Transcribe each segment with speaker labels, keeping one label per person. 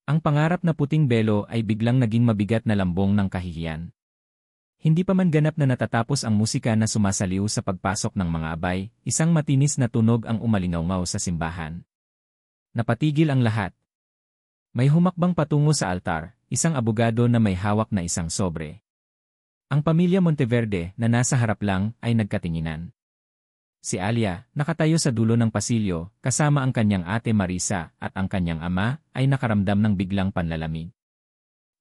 Speaker 1: Ang pangarap na puting belo ay biglang naging mabigat na lambong ng kahihiyan. Hindi pa man ganap na natatapos ang musika na sumasaliw sa pagpasok ng mga abay, isang matinis na tunog ang umalingaw sa simbahan. Napatigil ang lahat. May humakbang patungo sa altar, isang abogado na may hawak na isang sobre. Ang pamilya Monteverde na nasa harap lang ay nagkatinginan. Si Alia, nakatayo sa dulo ng pasilyo, kasama ang kanyang ate Marisa at ang kanyang ama, ay nakaramdam ng biglang panlalamig.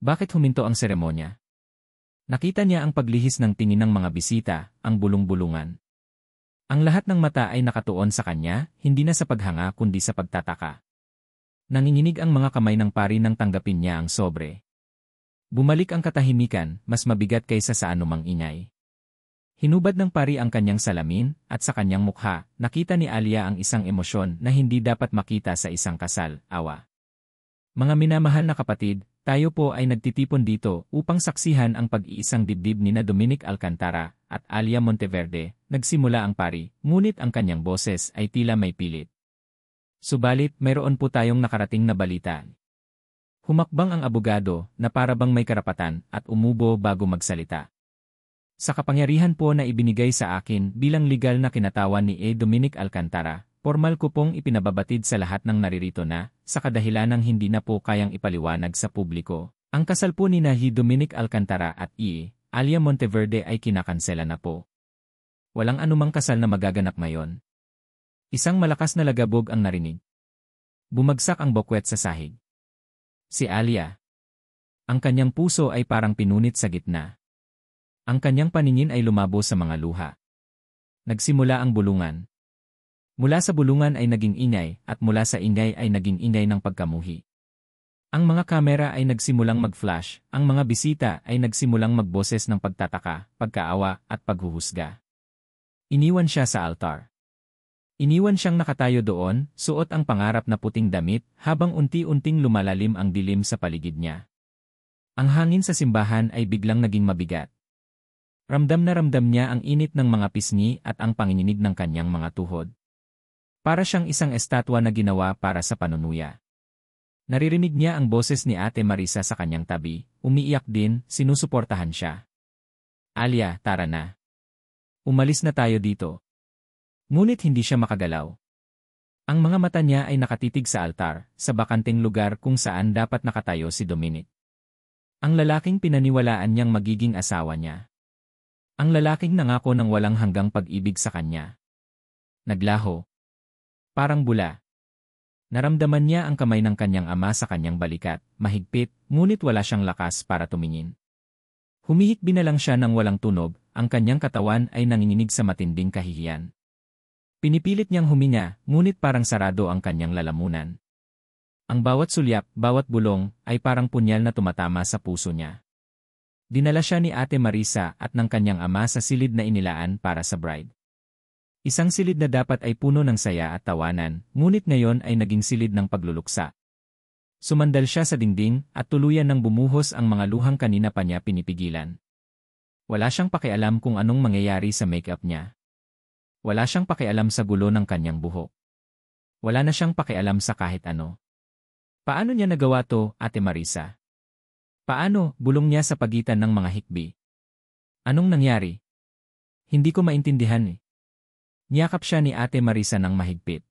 Speaker 1: Bakit huminto ang seremonya? Nakita niya ang paglihis ng tingin ng mga bisita, ang bulong-bulungan. Ang lahat ng mata ay nakatuon sa kanya, hindi na sa paghanga kundi sa pagtataka. Nanginginig ang mga kamay ng pari nang tanggapin niya ang sobre. Bumalik ang katahimikan, mas mabigat kaysa sa anumang ingay. Hinubad ng pari ang kanyang salamin, at sa kanyang mukha, nakita ni Alia ang isang emosyon na hindi dapat makita sa isang kasal, awa. Mga minamahal na kapatid, tayo po ay nagtitipon dito upang saksihan ang pag-iisang dibdib ni na Dominic Alcantara at Alia Monteverde, nagsimula ang pari, ngunit ang kanyang boses ay tila may pilit. Subalit, mayroon po tayong nakarating na balita. Humakbang ang abogado na parabang may karapatan at umubo bago magsalita. Sa kapangyarihan po na ibinigay sa akin bilang legal na kinatawan ni Dominic Alcantara, formal ko pong ipinababatid sa lahat ng naririto na, sa kadahilanang hindi na po kayang ipaliwanag sa publiko, ang kasal po ni Dominic Alcantara at Alia Monteverde ay kinakansela na po. Walang anumang kasal na magaganap ngayon. Isang malakas na lagabog ang narinig. Bumagsak ang bokwet sa sahig. Si Alia. Ang kanyang puso ay parang pinunit sa gitna. Ang kanyang paningin ay lumabo sa mga luha. Nagsimula ang bulungan. Mula sa bulungan ay naging ingay, at mula sa ingay ay naging ingay ng pagkamuhi. Ang mga kamera ay nagsimulang mag-flash, ang mga bisita ay nagsimulang magboses ng pagtataka, pagkaawa, at paghuhusga. Iniwan siya sa altar. Iniwan siyang nakatayo doon, suot ang pangarap na puting damit, habang unti-unting lumalalim ang dilim sa paligid niya. Ang hangin sa simbahan ay biglang naging mabigat. Ramdam na ramdam niya ang init ng mga pisngi at ang panginginig ng kanyang mga tuhod. Para siyang isang estatwa na ginawa para sa panunuya. Naririnig niya ang boses ni Ate Marisa sa kanyang tabi, umiiyak din, sinusuportahan siya. Alia, tara na. Umalis na tayo dito. Ngunit hindi siya makagalaw. Ang mga mata niya ay nakatitig sa altar, sa bakanteng lugar kung saan dapat nakatayo si Dominic. Ang lalaking pinaniwalaan niyang magiging asawa niya. Ang lalaking nangako ng walang hanggang pag-ibig sa kanya. Naglaho. Parang bula. Naramdaman niya ang kamay ng kanyang ama sa kanyang balikat, mahigpit, ngunit wala siyang lakas para tumingin. Humihikbi na lang siya ng walang tunog, ang kanyang katawan ay nanginginig sa matinding kahihiyan. Pinipilit niyang huminga, ngunit parang sarado ang kanyang lalamunan. Ang bawat sulyap, bawat bulong, ay parang punyal na tumatama sa puso niya. Dinala siya ni Ate Marisa at ng kanyang ama sa silid na inilaan para sa bride. Isang silid na dapat ay puno ng saya at tawanan, ngunit ngayon ay naging silid ng pagluluksa. Sumandal siya sa dingding at tuluyan ng bumuhos ang mga luhang kanina pa niya pinipigilan. Wala siyang pakialam kung anong mangyayari sa makeup niya. Wala siyang pakialam sa gulo ng kanyang buhok. Wala na siyang pakialam sa kahit ano. Paano niya nagawa to, Ate Marisa? Paano, bulong niya sa pagitan ng mga hikbi. Anong nangyari? Hindi ko maintindihan eh. Niyakap siya ni Ate Marisa ng mahigpit.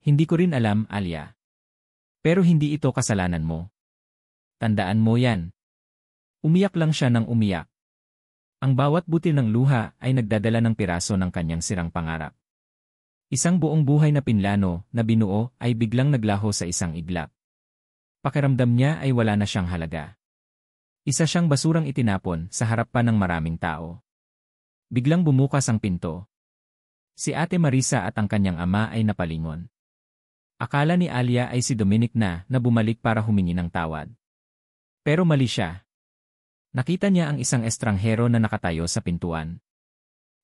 Speaker 1: Hindi ko rin alam, Alia. Pero hindi ito kasalanan mo. Tandaan mo yan. Umiyak lang siya ng umiyak. Ang bawat butil ng luha ay nagdadala ng piraso ng kanyang sirang pangarap. Isang buong buhay na pinlano, na binuo, ay biglang naglaho sa isang iglap. Pakiramdam niya ay wala na siyang halaga. Isa siyang basurang itinapon sa harap pa ng maraming tao. Biglang bumukas ang pinto. Si Ate Marisa at ang kanyang ama ay napalingon. Akala ni Alia ay si Dominic na bumalik para humingi ng tawad. Pero mali siya. Nakita niya ang isang estranghero na nakatayo sa pintuan.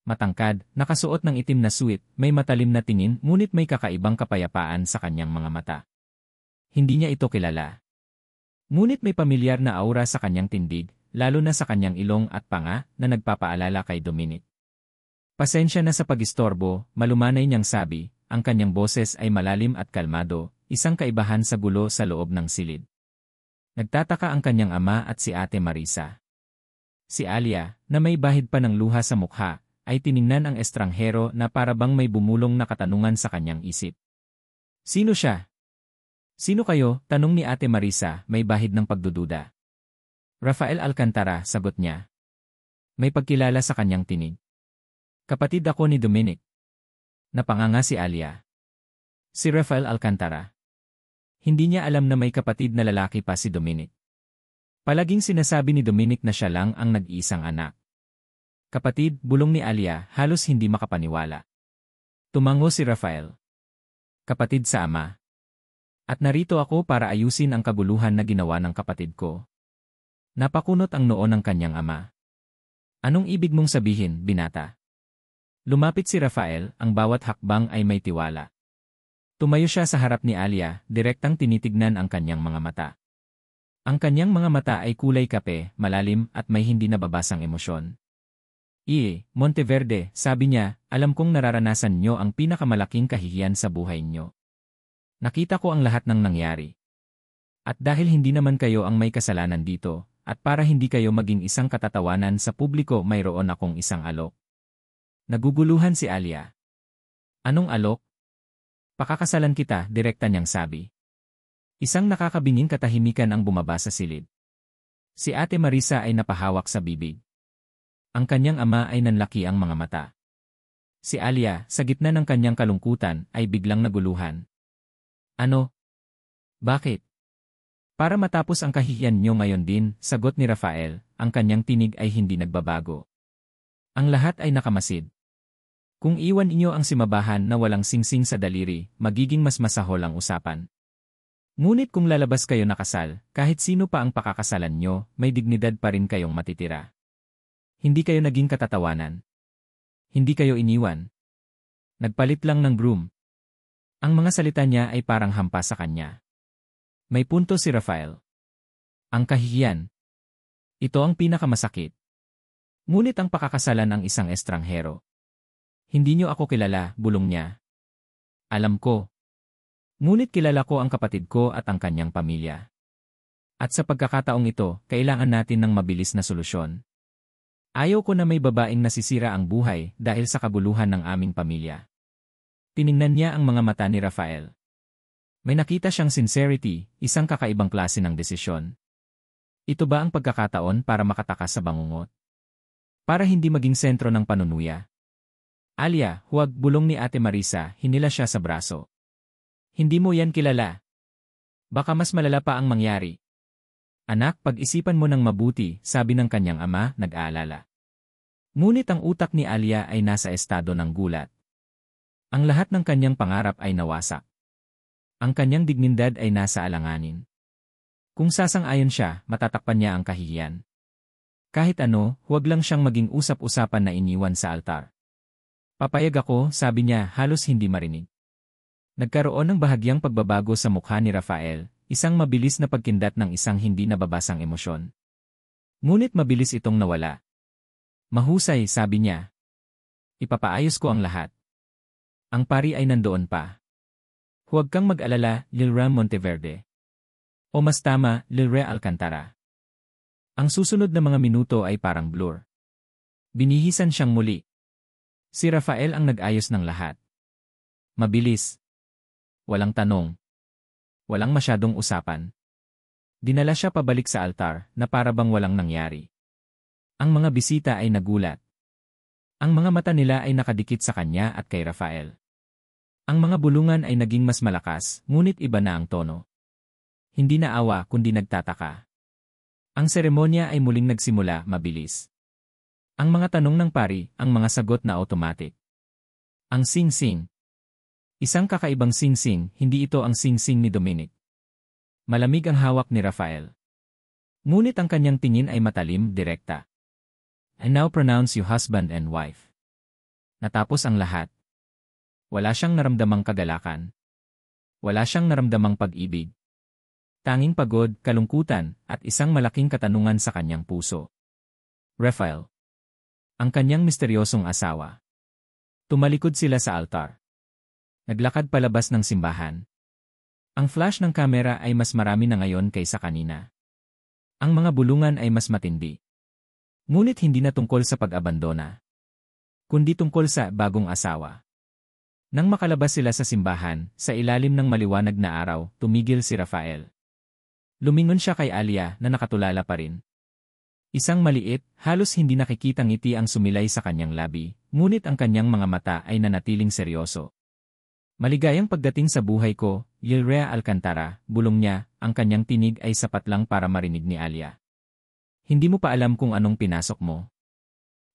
Speaker 1: Matangkad, nakasuot ng itim na suit, may matalim na tingin ngunit may kakaibang kapayapaan sa kanyang mga mata. Hindi niya ito kilala. Ngunit may pamilyar na aura sa kanyang tindig, lalo na sa kanyang ilong at panga na nagpapaalala kay Dominic. Pasensya na sa pag-istorbo, malumanay niyang sabi, ang kanyang boses ay malalim at kalmado, isang kaibahan sa gulo sa loob ng silid. Nagtataka ang kanyang ama at si Ate Marisa. Si Alia, na may bahid pa ng luha sa mukha, ay tiningnan ang estranghero na parabang may bumulong na katanungan sa kanyang isip. Sino siya? Sino kayo? Tanong ni Ate Marisa, may bahid ng pagdududa. Rafael Alcantara, sagot niya. May pagkilala sa kanyang tinig. Kapatid ako ni Dominic. Napanganga si Alia. Si Rafael Alcantara. Hindi niya alam na may kapatid na lalaki pa si Dominic. Palaging sinasabi ni Dominic na siya lang ang nag-iisang anak. Kapatid, bulong ni Alia, halos hindi makapaniwala. Tumango si Rafael. Kapatid sa ama. At narito ako para ayusin ang kaguluhan na ginawa ng kapatid ko. Napakunot ang noo ng kanyang ama. Anong ibig mong sabihin, binata? Lumapit si Rafael, ang bawat hakbang ay may tiwala. Tumayo siya sa harap ni Alia, direktang tinitignan ang kanyang mga mata. Ang kanyang mga mata ay kulay kape, malalim at may hindi nababasang emosyon. Monteverde, sabi niya, alam kong nararanasan niyo ang pinakamalaking kahihiyan sa buhay niyo. Nakita ko ang lahat ng nangyari. At dahil hindi naman kayo ang may kasalanan dito, at para hindi kayo maging isang katatawanan sa publiko, mayroon akong isang alok. Naguguluhan si Alia. Anong alok? Pakakasalan kita, direkta niyang sabi. Isang nakakabinging katahimikan ang bumaba sa silid. Si Ate Marisa ay napahawak sa bibig. Ang kanyang ama ay nanlaki ang mga mata. Si Alia, sa gitna ng kanyang kalungkutan, ay biglang naguluhan. Ano? Bakit? Para matapos ang kahihiyan niyo ngayon din, sagot ni Rafael, ang kanyang tinig ay hindi nagbabago. Ang lahat ay nakamasid. Kung iwan inyo ang simabahan na walang singsing sa daliri, magiging mas masahol ang usapan. Ngunit kung lalabas kayo nakasal, kahit sino pa ang pakakasalan nyo, may dignidad pa rin kayong matitira. Hindi kayo naging katatawanan. Hindi kayo iniwan. Nagpalit lang ng groom. Ang mga salita niya ay parang hampas sa kanya. May punto si Rafael. Ang kahihiyan. Ito ang pinakamasakit. Ngunit ang pakakasalan ang isang estranghero. Hindi niyo ako kilala, bulong niya. Alam ko. Ngunit kilala ko ang kapatid ko at ang kanyang pamilya. At sa pagkakataong ito, kailangan natin ng mabilis na solusyon. Ayaw ko na may babaeng nasisira ang buhay dahil sa kaguluhan ng aming pamilya. Tiningnan niya ang mga mata ni Rafael. May nakita siyang sincerity, isang kakaibang klase ng desisyon. Ito ba ang pagkakataon para makatakas sa bangungot? Para hindi maging sentro ng panunuya? Alia, huwag, bulong ni Ate Marisa, hinila siya sa braso. Hindi mo yan kilala. Baka mas malala pa ang mangyari. Anak, pag-isipan mo ng mabuti, sabi ng kanyang ama, nag-aalala. Ngunit ang utak ni Alia ay nasa estado ng gulat. Ang lahat ng kanyang pangarap ay nawasak. Ang kanyang dignidad ay nasa alanganin. Kung sasang-ayon siya, matatakpan niya ang kahihiyan. Kahit ano, huwag lang siyang maging usap-usapan na iniwan sa altar. Papayag ako, sabi niya, halos hindi marinig. Nagkaroon ng bahagyang pagbabago sa mukha ni Rafael, isang mabilis na pagkindat ng isang hindi nababasang emosyon. Ngunit mabilis itong nawala. Mahusay, sabi niya. Ipapaayos ko ang lahat. Ang pari ay nandoon pa. Huwag kang mag-alala, Lilra Monteverde. O mas tama, Lilre Alcantara. Ang susunod na mga minuto ay parang blur. Binihisan siyang muli. Si Rafael ang nag-ayos ng lahat. Mabilis. Walang tanong. Walang masyadong usapan. Dinala siya pabalik sa altar na parabang walang nangyari. Ang mga bisita ay nagulat. Ang mga mata nila ay nakadikit sa kanya at kay Rafael. Ang mga bulungan ay naging mas malakas, ngunit iba na ang tono. Hindi na awa kundi nagtataka. Ang seremonya ay muling nagsimula, mabilis. Ang mga tanong ng pari, ang mga sagot na automatic. Ang sing-sing. Isang kakaibang sing-sing, hindi ito ang sing-sing ni Dominic. Malamig ang hawak ni Rafael. Ngunit ang kanyang tingin ay matalim, direkta. I now pronounce you husband and wife. Natapos ang lahat. Wala siyang naramdamang kagalakan. Wala siyang naramdamang pag-ibig. Tanging pagod, kalungkutan, at isang malaking katanungan sa kanyang puso. Rafael. Ang kanyang misteryosong asawa. Tumalikod sila sa altar. Naglakad palabas ng simbahan. Ang flash ng kamera ay mas marami na ngayon kaysa kanina. Ang mga bulungan ay mas matindi. Ngunit hindi na tungkol sa pag-abandona, kundi tungkol sa bagong asawa. Nang makalabas sila sa simbahan, sa ilalim ng maliwanag na araw, tumigil si Rafael. Lumingon siya kay Alia na nakatulala pa rin. Isang maliit, halos hindi nakikitang ngiti ang sumilay sa kanyang labi, ngunit ang kanyang mga mata ay nanatiling seryoso. Maligayang pagdating sa buhay ko, Yilrea Alcantara, bulong niya, ang kanyang tinig ay sapat lang para marinig ni Alia. Hindi mo pa alam kung anong pinasok mo.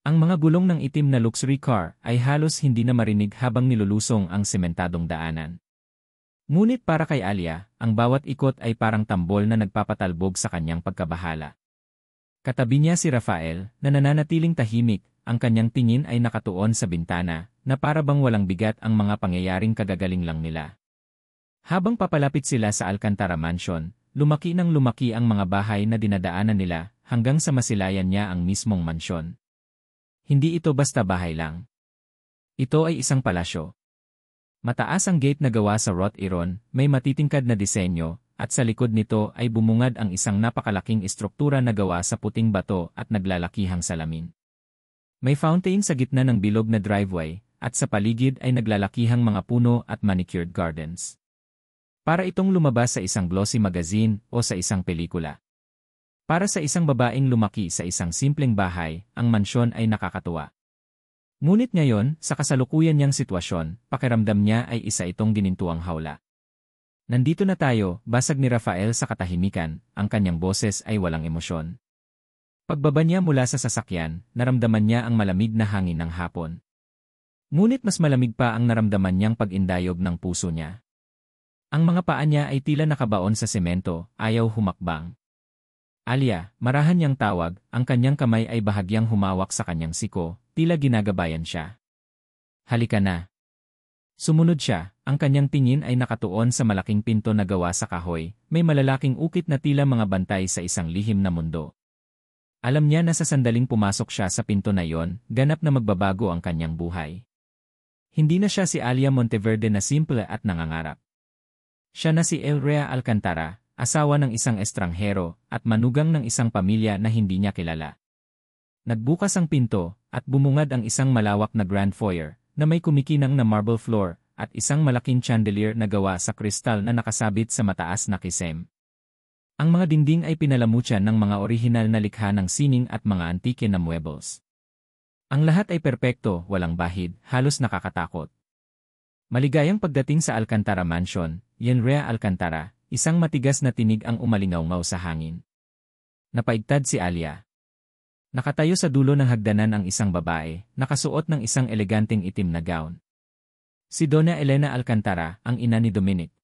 Speaker 1: Ang mga gulong ng itim na luxury car ay halos hindi na marinig habang nilulusong ang sementadong daanan. Ngunit para kay Alia, ang bawat ikot ay parang tambol na nagpapatalbog sa kanyang pagkabahala. Katabi niya si Rafael, na nananatiling tahimik, ang kanyang tingin ay nakatuon sa bintana, na para bang walang bigat ang mga pangyayaring kagagaling lang nila. Habang papalapit sila sa Alcantara Mansion, lumaki ng lumaki ang mga bahay na dinadaanan nila, hanggang sa masilayan niya ang mismong mansyon. Hindi ito basta bahay lang. Ito ay isang palasyo. Mataas ang gate na gawa sa wrought iron, may matitingkad na disenyo, at sa likod nito ay bumungad ang isang napakalaking istruktura na gawa sa puting bato at naglalakihang salamin. May fountain sa gitna ng bilog na driveway, at sa paligid ay naglalakihang mga puno at manicured gardens. Para itong lumabas sa isang glossy magazine o sa isang pelikula. Para sa isang babaeng lumaki sa isang simpleng bahay, ang mansyon ay nakakatuwa. Ngunit ngayon, sa kasalukuyan niyang sitwasyon, pakiramdam niya ay isa itong ginintuang hawla. Nandito na tayo, basag ni Rafael sa katahimikan, ang kanyang boses ay walang emosyon. Pagbaba niya mula sa sasakyan, naramdaman niya ang malamig na hangin ng hapon. Ngunit mas malamig pa ang naramdaman niyang pag-indayog ng puso niya. Ang mga paa niya ay tila nakabaon sa semento, ayaw humakbang. Alia, marahan niyang tawag, ang kanyang kamay ay bahagyang humawak sa kanyang siko, tila ginagabayan siya. Halika na. Sumunod siya, ang kanyang tingin ay nakatuon sa malaking pinto na gawa sa kahoy, may malalaking ukit na tila mga bantay sa isang lihim na mundo. Alam niya na sa sandaling pumasok siya sa pinto na yon, ganap na magbabago ang kanyang buhay. Hindi na siya si Alia Monteverde na simple at nangangarap. Siya na si Yilrea Alcantara, asawa ng isang estranghero, at manugang ng isang pamilya na hindi niya kilala. Nagbukas ang pinto, at bumungad ang isang malawak na grand foyer, na may kumikinang na marble floor, at isang malaking chandelier na gawa sa kristal na nakasabit sa mataas na kisem. Ang mga dingding ay pinalamutyan ng mga orihinal na likha ng sining at mga antike na muebles. Ang lahat ay perpekto, walang bahid, halos nakakatakot. Maligayang pagdating sa Alcantara Mansion, Yilrea Alcantara, isang matigas na tinig ang umalingaw-ngaw sa hangin. Napaigtad si Alia. Nakatayo sa dulo ng hagdanan ang isang babae, nakasuot ng isang eleganteng itim na gown. Si Donna Elena Alcantara, ang ina ni Dominic.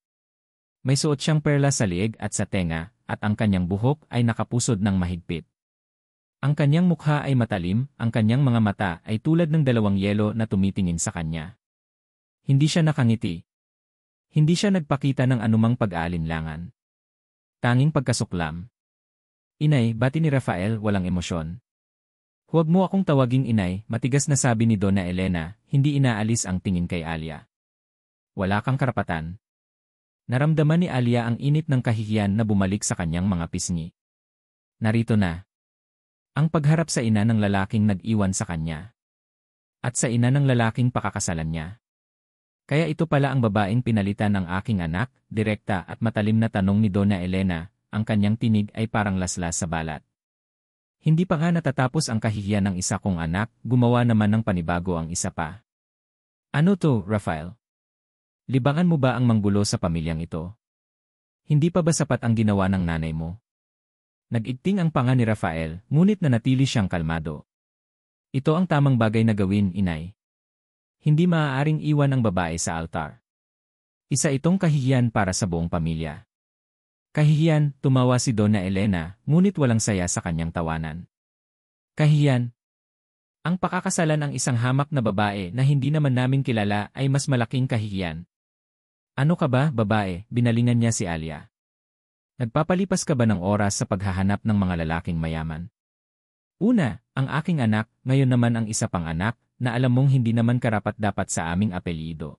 Speaker 1: May suot siyang perla sa liig at sa tenga, at ang kanyang buhok ay nakapusod ng mahigpit. Ang kanyang mukha ay matalim, ang kanyang mga mata ay tulad ng dalawang yelo na tumitingin sa kanya. Hindi siya nakangiti. Hindi siya nagpakita ng anumang pag-aalinlangan. Tanging pagkasuklam. Inay, bati ni Rafael, walang emosyon. Huwag mo akong tawaging inay, matigas na sabi ni Donna Elena, hindi inaalis ang tingin kay Alia. Wala kang karapatan. Naramdaman ni Alia ang init ng kahihiyan na bumalik sa kanyang mga pisngi. Narito na. Ang pagharap sa ina ng lalaking nag-iwan sa kanya. At sa ina ng lalaking pakakasalan niya. Kaya ito pala ang babaeng pinalitan ng aking anak, direkta at matalim na tanong ni Donna Elena, ang kanyang tinig ay parang laslas sa balat. Hindi pa nga natatapos ang kahihiyan ng isa kong anak, gumawa naman ng panibago ang isa pa. Ano to, Rafael? Libangan mo ba ang manggulo sa pamilyang ito? Hindi pa ba sapat ang ginawa ng nanay mo? Nag-igting ang panga ni Rafael, ngunit nanatili siyang kalmado. Ito ang tamang bagay na gawin, inay. Hindi maaaring iwan ang babae sa altar. Isa itong kahihiyan para sa buong pamilya. Kahihiyan, tumawa si Donna Elena, ngunit walang saya sa kanyang tawanan. Kahihiyan. Ang pakakasalan ng isang hamak na babae na hindi naman namin kilala ay mas malaking kahihiyan. Ano ka ba, babae? Binalingan niya si Alia. Nagpapalipas ka ba ng oras sa paghahanap ng mga lalaking mayaman? Una, ang aking anak, ngayon naman ang isa pang anak, na alam mong hindi naman karapat-dapat sa aming apelyido.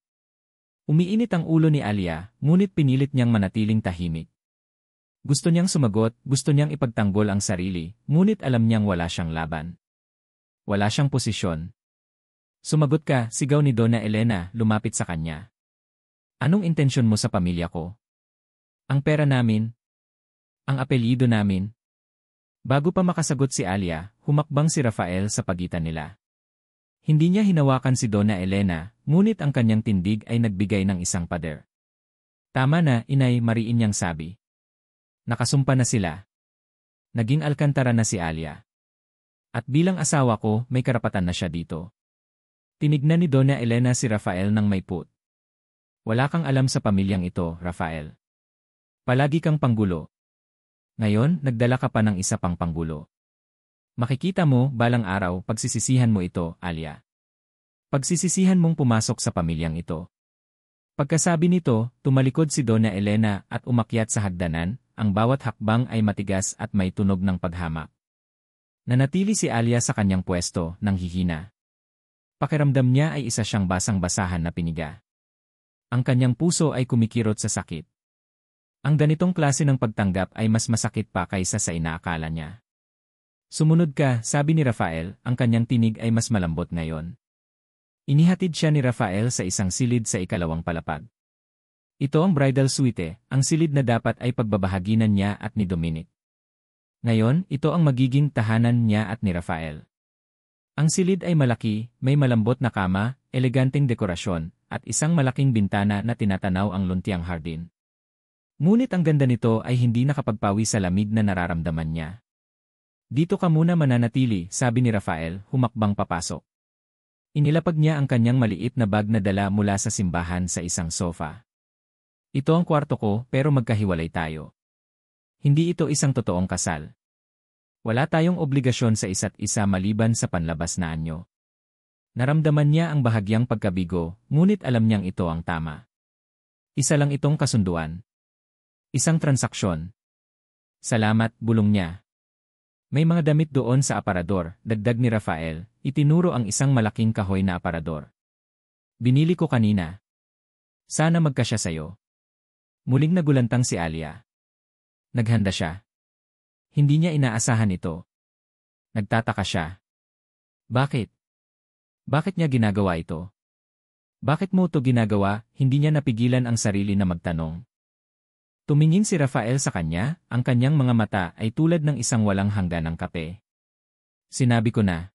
Speaker 1: Umiinit ang ulo ni Alia, ngunit pinilit niyang manatiling tahimik. Gusto niyang sumagot, gusto niyang ipagtanggol ang sarili, ngunit alam niyang wala siyang laban. Wala siyang posisyon. Sumagot ka, sigaw ni Donna Elena, lumapit sa kanya. Anong intensyon mo sa pamilya ko? Ang pera namin? Ang apelyido namin? Bago pa makasagot si Alia, humakbang si Rafael sa pagitan nila. Hindi niya hinawakan si Donna Elena, ngunit ang kanyang tindig ay nagbigay ng isang pader. Tama na, inay, mariin niyang sabi. Nakasumpa na sila. Naging alkantara na si Alia. At bilang asawa ko, may karapatan na siya dito. Tinignan ni Donna Elena si Rafael ng may put. Wala kang alam sa pamilyang ito, Rafael. Palagi kang panggulo. Ngayon, nagdala ka pa ng isa pang panggulo. Makikita mo, balang araw, pagsisisihan mo ito, Alia. Pagsisisihan mong pumasok sa pamilyang ito. Pagkasabi nito, tumalikod si Donna Elena at umakyat sa hagdanan, ang bawat hakbang ay matigas at may tunog ng paghamak. Nanatili si Alia sa kanyang pwesto, nang hihina. Pakiramdam niya ay isa siyang basang-basahan na piniga. Ang kanyang puso ay kumikirot sa sakit. Ang ganitong klase ng pagtanggap ay mas masakit pa kaysa sa inaakala niya. Sumunod ka, sabi ni Rafael, ang kanyang tinig ay mas malambot ngayon. Inihatid siya ni Rafael sa isang silid sa ikalawang palapag. Ito ang bridal suite, ang silid na dapat ay pagbabahaginan niya at ni Dominic. Ngayon, ito ang magiging tahanan niya at ni Rafael. Ang silid ay malaki, may malambot na kama, eleganteng dekorasyon, at isang malaking bintana na tinatanaw ang luntiang hardin. Ngunit ang ganda nito ay hindi nakapagpawi sa lamig na nararamdaman niya. Dito ka muna mananatili, sabi ni Rafael, humakbang papasok. Inilapag niya ang kanyang maliit na bag na dala mula sa simbahan sa isang sofa. Ito ang kwarto ko, pero magkahiwalay tayo. Hindi ito isang totoong kasal. Wala tayong obligasyon sa isa't isa maliban sa panlabas na anyo. Naramdaman niya ang bahagyang pagkabigo, ngunit alam niyang ito ang tama. Isa lang itong kasunduan. Isang transaksyon. Salamat, bulong niya. May mga damit doon sa aparador, dagdag ni Rafael, itinuro ang isang malaking kahoy na aparador. Binili ko kanina. Sana magkasya sayo. Muling nagulantang si Alia. Naghanda siya. Hindi niya inaasahan ito. Nagtataka siya. Bakit? Bakit niya ginagawa ito? Bakit mo ito ginagawa? Hindi niya napigilan ang sarili na magtanong. Tumingin si Rafael sa kanya, ang kanyang mga mata ay tulad ng isang walang hangganang kape. Sinabi ko na.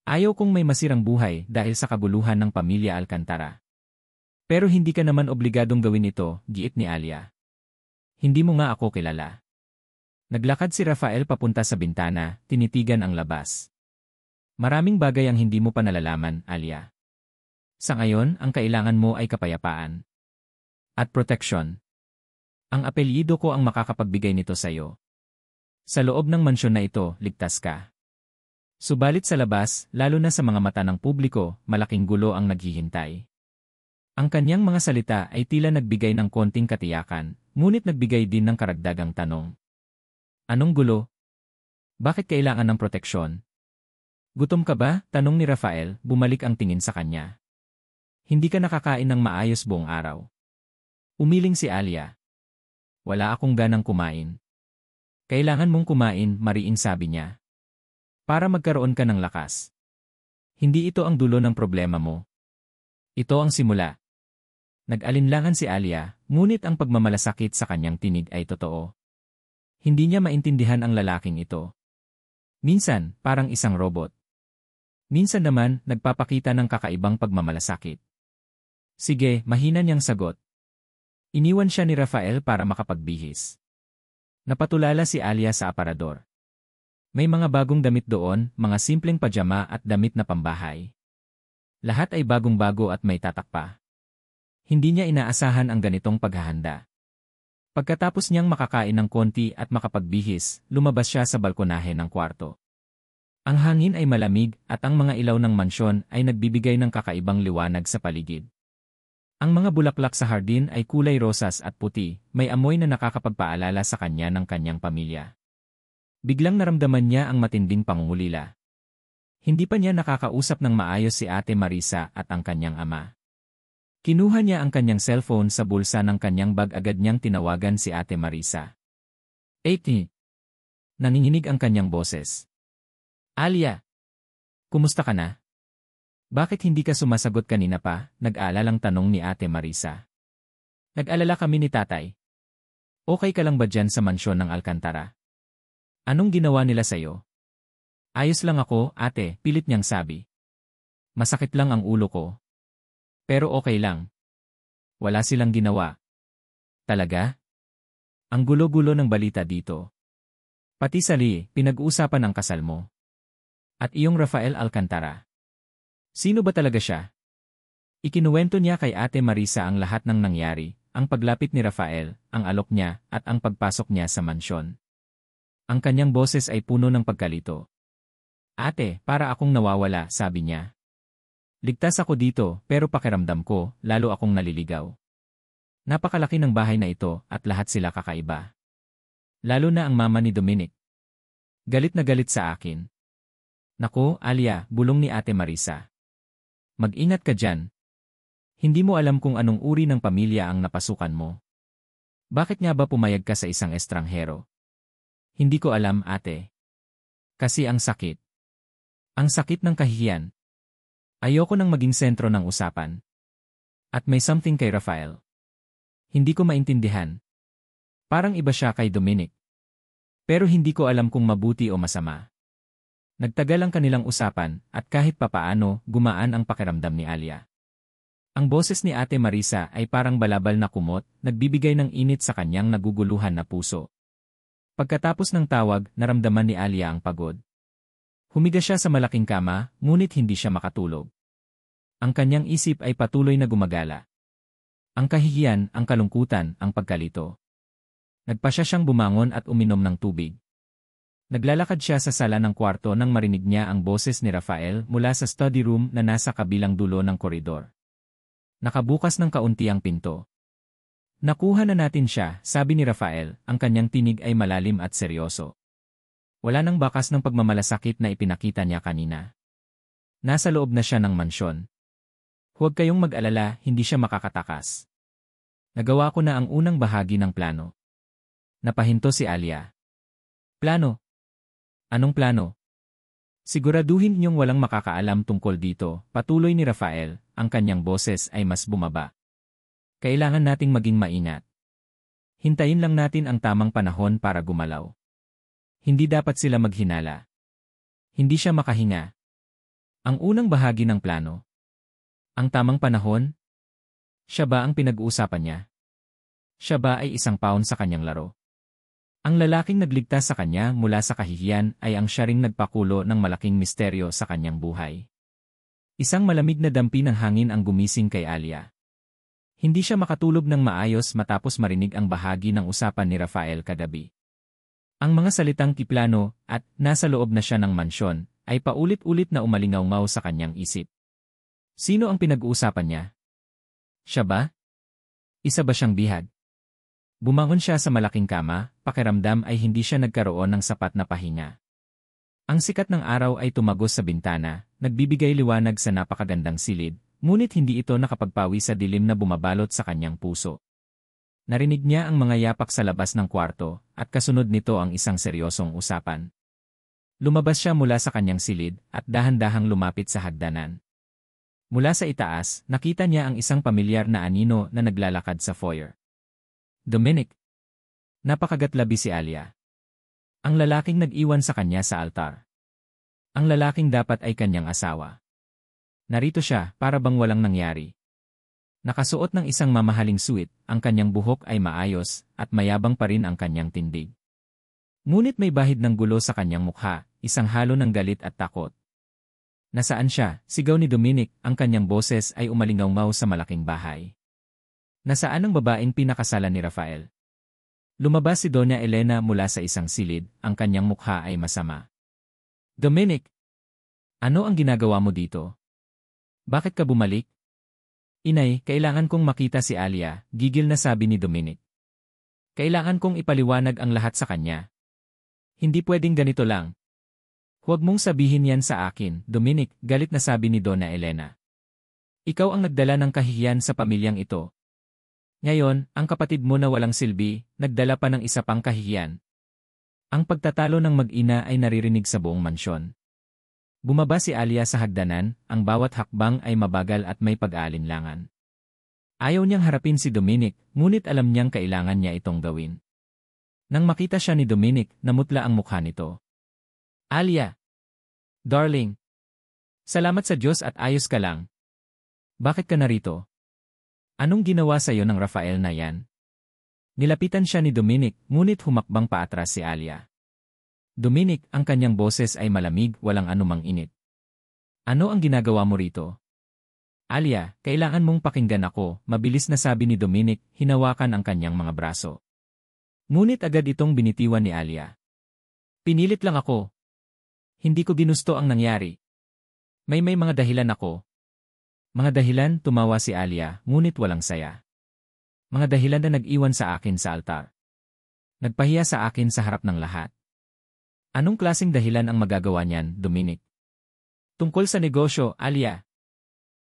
Speaker 1: Ayaw kong may masirang buhay dahil sa kabuluhan ng pamilya Alcantara. Pero hindi ka naman obligadong gawin ito, giit ni Alia. Hindi mo nga ako kilala. Naglakad si Rafael papunta sa bintana, tinitigan ang labas. Maraming bagay ang hindi mo pa nalalaman, Alia. Sa ngayon, ang kailangan mo ay kapayapaan. At proteksyon. Ang apelyido ko ang makakapagbigay nito sa iyo. Sa loob ng mansyon na ito, ligtas ka. Subalit sa labas, lalo na sa mga mata ng publiko, malaking gulo ang naghihintay. Ang kanyang mga salita ay tila nagbigay ng konting katiyakan, ngunit nagbigay din ng karagdagang tanong. Anong gulo? Bakit kailangan ng proteksyon? Gutom ka ba? Tanong ni Rafael, bumalik ang tingin sa kanya. Hindi ka nakakain ng maayos buong araw. Umiling si Alia. Wala akong ganang kumain. Kailangan mong kumain, mariin sabi niya. Para magkaroon ka ng lakas. Hindi ito ang dulo ng problema mo. Ito ang simula. Nag-alinlangan si Alia, ngunit ang pagmamalasakit sa kanyang tinig ay totoo. Hindi niya maintindihan ang lalaking ito. Minsan, parang isang robot. Minsan naman, nagpapakita ng kakaibang pagmamalasakit. Sige, mahina niyang sagot. Iniwan siya ni Rafael para makapagbihis. Napatulala si Alia sa aparador. May mga bagong damit doon, mga simpleng pajama at damit na pambahay. Lahat ay bagong-bago at may tatak pa. Hindi niya inaasahan ang ganitong paghahanda. Pagkatapos niyang makakain ng konti at makapagbihis, lumabas siya sa balkonahe ng kwarto. Ang hangin ay malamig at ang mga ilaw ng mansyon ay nagbibigay ng kakaibang liwanag sa paligid. Ang mga bulaklak sa hardin ay kulay rosas at puti, may amoy na nakakapagpaalala sa kanya ng kanyang pamilya. Biglang naramdaman niya ang matinding pangungulila. Hindi pa niya nakakausap ng maayos si Ate Marisa at ang kanyang ama. Kinuha niya ang kanyang cellphone sa bulsa ng kanyang bag, agad niyang tinawagan si Ate Marisa. 80. Nanginginig ang kanyang boses. Alia, kumusta ka na? Bakit hindi ka sumasagot kanina pa? Nag-aalalang tanong ni Ate Marisa. Nag-alala kami ni tatay. Okay ka lang ba dyan sa mansyon ng Alcantara? Anong ginawa nila sa'yo? Ayos lang ako, ate, pilit niyang sabi. Masakit lang ang ulo ko. Pero okay lang. Wala silang ginawa. Talaga? Ang gulo-gulo ng balita dito. Pati sa Lee, pinag-uusapan ang kasal mo. At iyong Rafael Alcantara. Sino ba talaga siya? Ikinuwento niya kay Ate Marisa ang lahat ng nangyari, ang paglapit ni Rafael, ang alok niya, at ang pagpasok niya sa mansyon. Ang kanyang boses ay puno ng pagkalito. Ate, para akong nawawala, sabi niya. Ligtas ako dito, pero pakiramdam ko, lalo akong naliligaw. Napakalaki ng bahay na ito, at lahat sila kakaiba. Lalo na ang mama ni Dominic. Galit na galit sa akin. Naku, Alia, bulong ni Ate Marisa. Mag-ingat ka dyan. Hindi mo alam kung anong uri ng pamilya ang napasukan mo. Bakit nga ba pumayag ka sa isang estranghero? Hindi ko alam, ate. Kasi ang sakit. Ang sakit ng kahihiyan. Ayoko nang maging sentro ng usapan. At may something kay Rafael. Hindi ko maintindihan. Parang iba siya kay Dominic. Pero hindi ko alam kung mabuti o masama. Nagtagal ang kanilang usapan at kahit papaano gumaan ang pakiramdam ni Alia. Ang boses ni Ate Marisa ay parang balabal na kumot, nagbibigay ng init sa kanyang naguguluhan na puso. Pagkatapos ng tawag, naramdaman ni Alia ang pagod. Humiga siya sa malaking kama, ngunit hindi siya makatulog. Ang kanyang isip ay patuloy na gumagala. Ang kahihiyan, ang kalungkutan, ang pagkalito. Nagpasya siyang bumangon at uminom ng tubig. Naglalakad siya sa sala ng kwarto nang marinig niya ang boses ni Rafael mula sa study room na nasa kabilang dulo ng koridor. Nakabukas ng kaunti ang pinto. Nakuha na natin siya, sabi ni Rafael, ang kanyang tinig ay malalim at seryoso. Wala nang bakas ng pagmamalasakit na ipinakita niya kanina. Nasa loob na siya ng mansyon. Huwag kayong mag-alala, hindi siya makakatakas. Nagawa ko na ang unang bahagi ng plano. Napahinto si Alia. Plano? Anong plano? Siguraduhin niyong walang makakaalam tungkol dito, patuloy ni Rafael, ang kanyang boses ay mas bumaba. Kailangan nating maging maingat. Hintayin lang natin ang tamang panahon para gumalaw. Hindi dapat sila maghinala. Hindi siya makahinga. Ang unang bahagi ng plano. Ang tamang panahon? Siya ba ang pinag-uusapan niya? Siya ba ay isang pawn sa kanyang laro? Ang lalaking nagligtas sa kanya mula sa kahihiyan ay ang siya ring nagpakulo ng malaking misteryo sa kanyang buhay. Isang malamig na dampi ng hangin ang gumising kay Alia. Hindi siya makatulog ng maayos matapos marinig ang bahagi ng usapan ni Rafael kagabi. Ang mga salitang kiplano at nasa loob na siya ng mansyon ay paulit-ulit na umalingaw-ngaw sa kanyang isip. Sino ang pinag-uusapan niya? Siya ba? Isa ba siyang bihag? Bumangon siya sa malaking kama, pakiramdam ay hindi siya nagkaroon ng sapat na pahinga. Ang sikat ng araw ay tumagos sa bintana, nagbibigay liwanag sa napakagandang silid, ngunit hindi ito nakapagpawi sa dilim na bumabalot sa kanyang puso. Narinig niya ang mga yapak sa labas ng kwarto, at kasunod nito ang isang seryosong usapan. Lumabas siya mula sa kanyang silid, at dahan-dahang lumapit sa hagdanan. Mula sa itaas, nakita niya ang isang pamilyar na anino na naglalakad sa foyer. Dominic. Napakagatlabi si Alia. Ang lalaking nag-iwan sa kanya sa altar. Ang lalaking dapat ay kanyang asawa. Narito siya, para bang walang nangyari. Nakasuot ng isang mamahaling suit, ang kanyang buhok ay maayos, at mayabang pa rin ang kanyang tindig. Ngunit may bahid ng gulo sa kanyang mukha, isang halo ng galit at takot. Nasaan siya? Sigaw ni Dominic, ang kanyang boses ay umalingaw-ngaw sa malaking bahay. Nasaan ang babaeng pinakasalan ni Rafael? Lumabas si Doña Elena mula sa isang silid, ang kanyang mukha ay masama. Dominic! Ano ang ginagawa mo dito? Bakit ka bumalik? Inay, kailangan kong makita si Alia, gigil na sabi ni Dominic. Kailangan kong ipaliwanag ang lahat sa kanya. Hindi pwedeng ganito lang. Huwag mong sabihin yan sa akin, Dominic, galit na sabi ni Donna Elena. Ikaw ang nagdala ng kahihiyan sa pamilyang ito. Ngayon, ang kapatid mo na walang silbi, nagdala pa ng isa pang kahihiyan. Ang pagtatalo ng mag-ina ay naririnig sa buong mansyon. Bumaba si Alia sa hagdanan, ang bawat hakbang ay mabagal at may pag-aalinlangan. Ayaw niyang harapin si Dominic, ngunit alam niyang kailangan niya itong gawin. Nang makita siya ni Dominic, namutla ang mukha nito. Alia! Darling! Salamat sa Diyos at ayos ka lang. Bakit ka narito? Anong ginawa sa iyo ng Rafael na yan? Nilapitan siya ni Dominic, ngunit humakbang paatras si Alia. Dominic, ang kanyang boses ay malamig, walang anumang init. Ano ang ginagawa mo rito? Alia, kailangan mong pakinggan ako, mabilis na sabi ni Dominic, hinawakan ang kanyang mga braso. Ngunit agad itong binitiwan ni Alia. Pinilit lang ako. Hindi ko ginusto ang nangyari. May mga dahilan ako. Mga dahilan, tumawa si Alia, ngunit walang saya. Mga dahilan na nag-iwan sa akin sa altar. Nagpahiya sa akin sa harap ng lahat. Anong klaseng dahilan ang magagawa niyan, Dominic? Tungkol sa negosyo, Alia.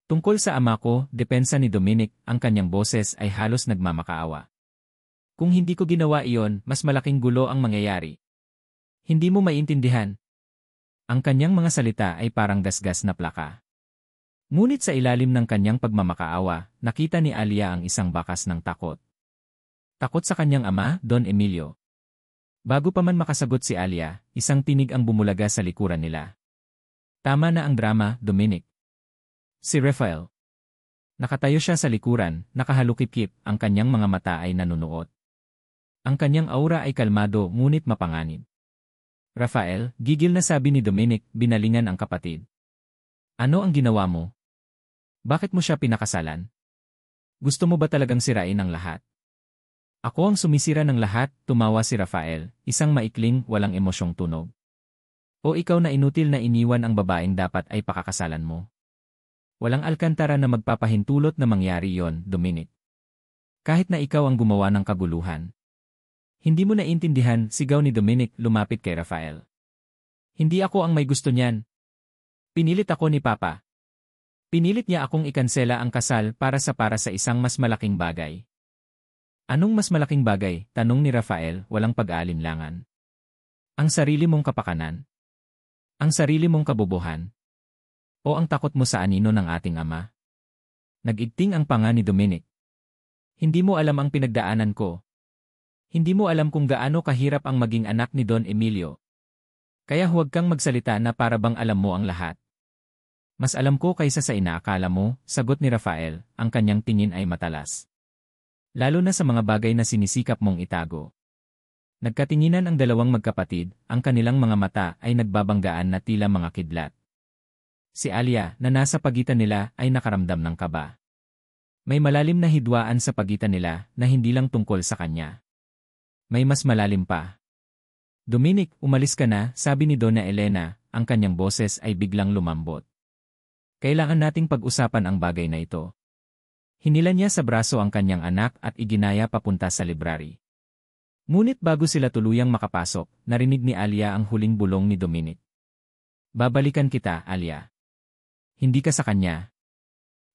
Speaker 1: Tungkol sa ama ko, depensa ni Dominic, ang kanyang boses ay halos nagmamakaawa. Kung hindi ko ginawa iyon, mas malaking gulo ang mangyayari. Hindi mo maintindihan. Ang kanyang mga salita ay parang gasgas na plaka. Ngunit sa ilalim ng kanyang pagmamakaawa, nakita ni Alia ang isang bakas ng takot. Takot sa kanyang ama, Don Emilio. Bago pa man makasagot si Alia, isang tinig ang bumulaga sa likuran nila. Tama na ang drama, Dominic. Si Rafael. Nakatayo siya sa likuran, nakahalukip-kip, ang kanyang mga mata ay nanunuot. Ang kanyang aura ay kalmado ngunit mapanganib. Rafael, gigil na sabi ni Dominic, binalingan ang kapatid. Ano ang ginawa mo? Bakit mo siya pinakasalan? Gusto mo ba talagang sirain ang lahat? Ako ang sumisira ng lahat, tumawa si Rafael, isang maikling, walang emosyong tunog. O ikaw na inutil na iniwan ang babaeng dapat ay pakakasalan mo. Walang alkantara na magpapahintulot na mangyari yon, Dominic. Kahit na ikaw ang gumawa ng kaguluhan. Hindi mo naintindihan, sigaw ni Dominic, lumapit kay Rafael. Hindi ako ang may gusto niyan. Pinilit ako ni Papa. Pinilit niya akong ikansela ang kasal para sa isang mas malaking bagay. Anong mas malaking bagay? Tanong ni Rafael, walang pag-aalinlangan. Ang sarili mong kapakanan? Ang sarili mong kabobohan? O ang takot mo sa anino ng ating ama? Nag-igting ang panga ni Dominic. Hindi mo alam ang pinagdaanan ko. Hindi mo alam kung gaano kahirap ang maging anak ni Don Emilio. Kaya huwag kang magsalita na para bang alam mo ang lahat. Mas alam ko kaysa sa inaakala mo, sagot ni Rafael, ang kanyang tingin ay matalas. Lalo na sa mga bagay na sinisikap mong itago. Nagkatinginan ang dalawang magkapatid, ang kanilang mga mata ay nagbabanggaan na tila mga kidlat. Si Alia, na nasa pagitan nila, ay nakaramdam ng kaba. May malalim na hidwaan sa pagitan nila na hindi lang tungkol sa kanya. May mas malalim pa. Dominic, umalis ka na, sabi ni Donna Elena, ang kanyang boses ay biglang lumambot. Kailangan nating pag-usapan ang bagay na ito. Hinila niya sa braso ang kanyang anak at iginaya papunta sa library. Ngunit bago sila tuluyang makapasok, narinig ni Alia ang huling bulong ni Dominic. Babalikan kita, Alia. Hindi ka sa kanya.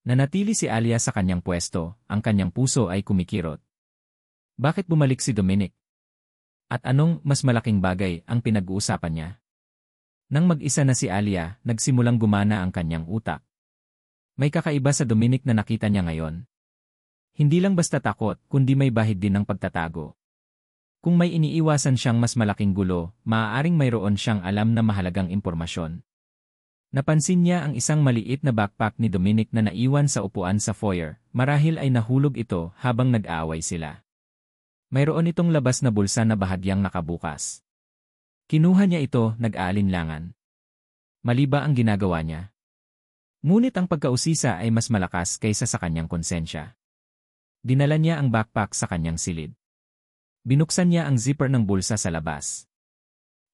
Speaker 1: Nanatili si Alia sa kanyang pwesto, ang kanyang puso ay kumikirot. Bakit bumalik si Dominic? At anong mas malaking bagay ang pinag-uusapan niya? Nang mag-isa na si Alia, nagsimulang gumana ang kanyang utak. May kakaiba sa Dominic na nakita niya ngayon. Hindi lang basta takot, kundi may bahid din ng pagtatago. Kung may iniiwasan siyang mas malaking gulo, maaaring mayroon siyang alam na mahalagang impormasyon. Napansin niya ang isang maliit na backpack ni Dominic na naiwan sa upuan sa foyer, marahil ay nahulog ito habang nag-aaway sila. Mayroon itong labas na bulsa na bahagyang nakabukas. Kinuha niya ito, nag-aalinlangan. Mali ba ang ginagawa niya? Ngunit ang pagkausisa ay mas malakas kaysa sa kanyang konsensya. Dinala niya ang backpack sa kanyang silid. Binuksan niya ang zipper ng bulsa sa labas.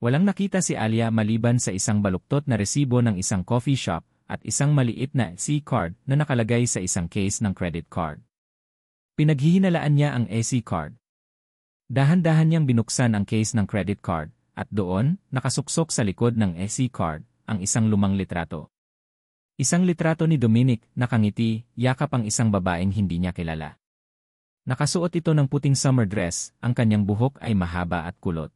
Speaker 1: Walang nakita si Alia maliban sa isang baluktot na resibo ng isang coffee shop at isang maliit na C-card na nakalagay sa isang case ng credit card. Pinaghihinalaan niya ang AC card. Dahan-dahan niyang binuksan ang case ng credit card. At doon, nakasuksok sa likod ng AC card, ang isang lumang litrato. Isang litrato ni Dominic, nakangiti, yakap ang isang babaeng hindi niya kilala. Nakasuot ito ng puting summer dress, ang kanyang buhok ay mahaba at kulot.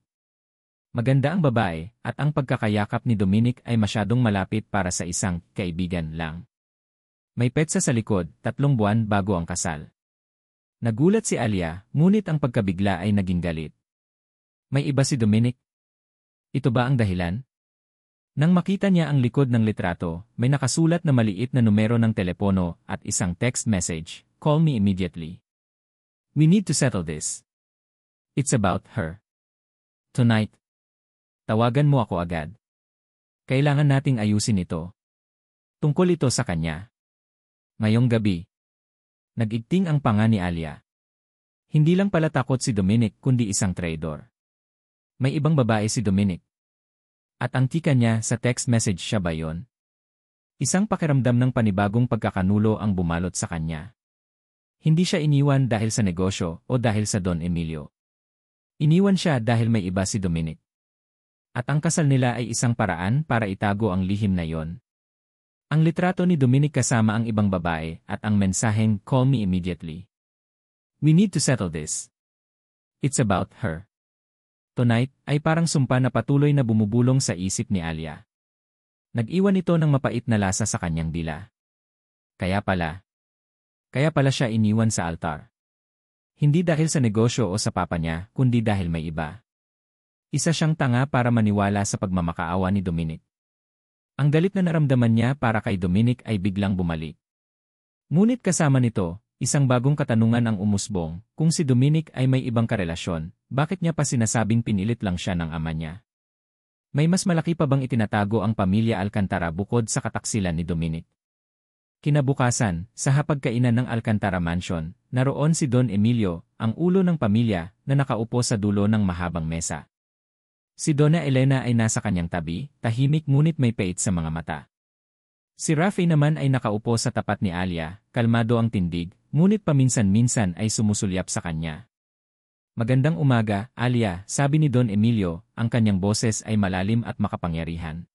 Speaker 1: Maganda ang babae, at ang pagkakayakap ni Dominic ay masyadong malapit para sa isang kaibigan lang. May petsa sa likod, 3 buwan bago ang kasal. Nagulat si Alia, ngunit ang pagkabigla ay naging galit. May iba si Dominic? Ito ba ang dahilan? Nang makita niya ang likod ng litrato, may nakasulat na maliit na numero ng telepono at isang text message, "Call me immediately. We need to settle this. It's about her. Tonight. Tawagan mo ako agad. Kailangan nating ayusin ito. Tungkol ito sa kanya." Ngayong gabi. Nag-igting ang panga ni Alia. Hindi lang pala takot si Dominic kundi isang traidor. May ibang babae si Dominic. At ang tika niya sa text message siya ba yon? Isang pakiramdam ng panibagong pagkakanulo ang bumalot sa kanya. Hindi siya iniwan dahil sa negosyo o dahil sa Don Emilio. Iniwan siya dahil may iba si Dominic. At ang kasal nila ay isang paraan para itago ang lihim na yon. Ang litrato ni Dominic kasama ang ibang babae at ang mensaheng, "Call me immediately. We need to settle this. It's about her. Tonight," ay parang sumpa na patuloy na bumubulong sa isip ni Alia. Nag-iwan ito ng mapait na lasa sa kanyang dila. Kaya pala siya iniwan sa altar. Hindi dahil sa negosyo o sa papa niya, kundi dahil may iba. Isa siyang tanga para maniwala sa pagmamakaawa ni Dominic. Ang galit na naramdaman niya para kay Dominic ay biglang bumalik. Ngunit kasama nito, isang bagong katanungan ang umusbong, kung si Dominic ay may ibang karelasyon, bakit niya pa sinasabing pinilit lang siya ng ama niya? May mas malaki pa bang itinatago ang pamilya Alcantara bukod sa kataksilan ni Dominic? Kinabukasan, sa hapagkainan ng Alcantara Mansion, naroon si Don Emilio, ang ulo ng pamilya, na nakaupo sa dulo ng mahabang mesa. Si Donna Elena ay nasa kanyang tabi, tahimik ngunit may pait sa mga mata. Si Rafi naman ay nakaupo sa tapat ni Alia, kalmado ang tindig, ngunit paminsan-minsan ay sumusulyap sa kanya. "Magandang umaga, Alia," sabi ni Don Emilio, ang kanyang boses ay malalim at makapangyarihan.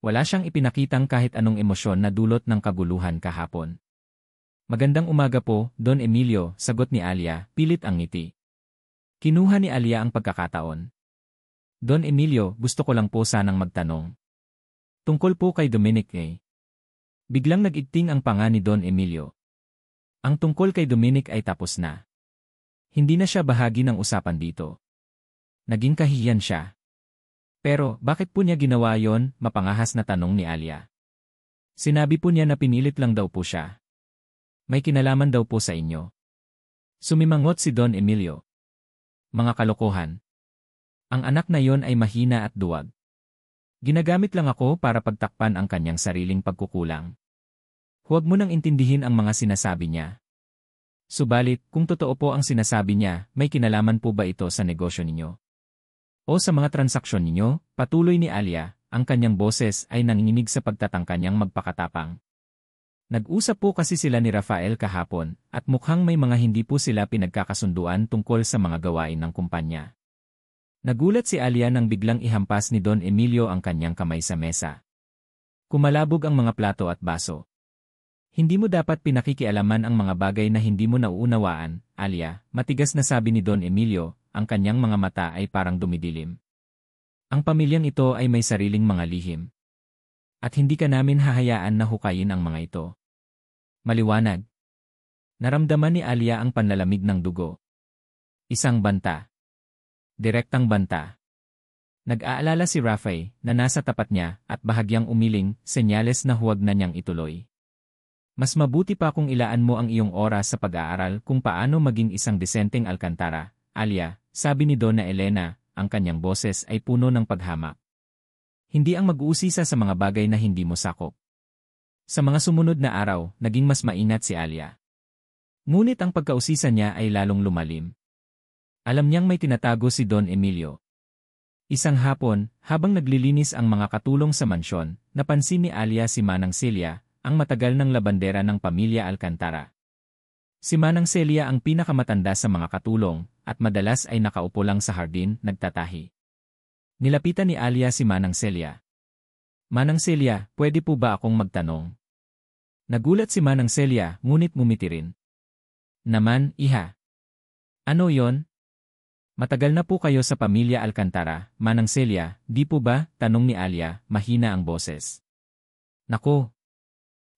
Speaker 1: Wala siyang ipinakitang kahit anong emosyon na dulot ng kaguluhan kahapon. "Magandang umaga po, Don Emilio," sagot ni Alia, pilit ang ngiti. Kinuha ni Alia ang pagkakataon. "Don Emilio, gusto ko lang po sanang magtanong. Tungkol po kay Dominic eh." Biglang nag-igting ang panga ni Don Emilio. Ang tungkol kay Dominic ay tapos na. Hindi na siya bahagi ng usapan dito. Naging kahihiyan siya. Pero, bakit po niya ginawa yon? Mapangahas na tanong ni Alia. Sinabi po niya na pinilit lang daw po siya. May kinalaman daw po sa inyo. Sumimangot si Don Emilio. Mga kalokohan. Ang anak na yon ay mahina at duwag. Ginagamit lang ako para pagtakpan ang kanyang sariling pagkukulang. Huwag mo nang intindihin ang mga sinasabi niya. Subalit, kung totoo po ang sinasabi niya, may kinalaman po ba ito sa negosyo ninyo? O sa mga transaksyon ninyo? Patuloy ni Alia, ang kanyang boses ay nanginginig sa pagtatangka niyang magpakatapang. Nag-usap po kasi sila ni Rafael kahapon, at mukhang may mga hindi po sila pinagkakasunduan tungkol sa mga gawain ng kumpanya. Nagulat si Alia nang biglang ihampas ni Don Emilio ang kanyang kamay sa mesa. Kumalabog ang mga plato at baso. Hindi mo dapat pinakikialaman ang mga bagay na hindi mo nauunawaan, Alia, matigas na sabi ni Don Emilio, ang kanyang mga mata ay parang dumidilim. Ang pamilyang ito ay may sariling mga lihim. At hindi ka namin hahayaan na hukayin ang mga ito. Maliwanag. Naramdaman ni Alia ang panlalamig ng dugo. Isang banta. Direktang banta. Nag-aalala si Rafael na nasa tapat niya at bahagyang umiling, senyales na huwag na niyang ituloy. Mas mabuti pa kung ilaan mo ang iyong oras sa pag-aaral kung paano maging isang disenteng Alcantara, Alia, sabi ni Donna Elena, ang kanyang boses ay puno ng paghamak. Hindi ang mag-uusisa sa mga bagay na hindi mo sakop. Sa mga sumunod na araw, naging mas maingat si Alia. Ngunit ang pagkausisa niya ay lalong lumalim. Alam niyang may tinatago si Don Emilio. Isang hapon, habang naglilinis ang mga katulong sa mansyon, napansin ni Alia si Manang Celia, ang matagal ng labandera ng pamilya Alcantara. Si Manang Celia ang pinakamatanda sa mga katulong, at madalas ay nakaupo lang sa hardin, nagtatahi. Nilapitan ni Alia si Manang Celia. Manang Celia, pwede po ba akong magtanong? Nagulat si Manang Celia, ngunit ngumiti rin. Naman, iha. Ano yon? Matagal na po kayo sa pamilya Alcantara, Manang Celia, di po ba? Tanong ni Alia, mahina ang boses. Naku!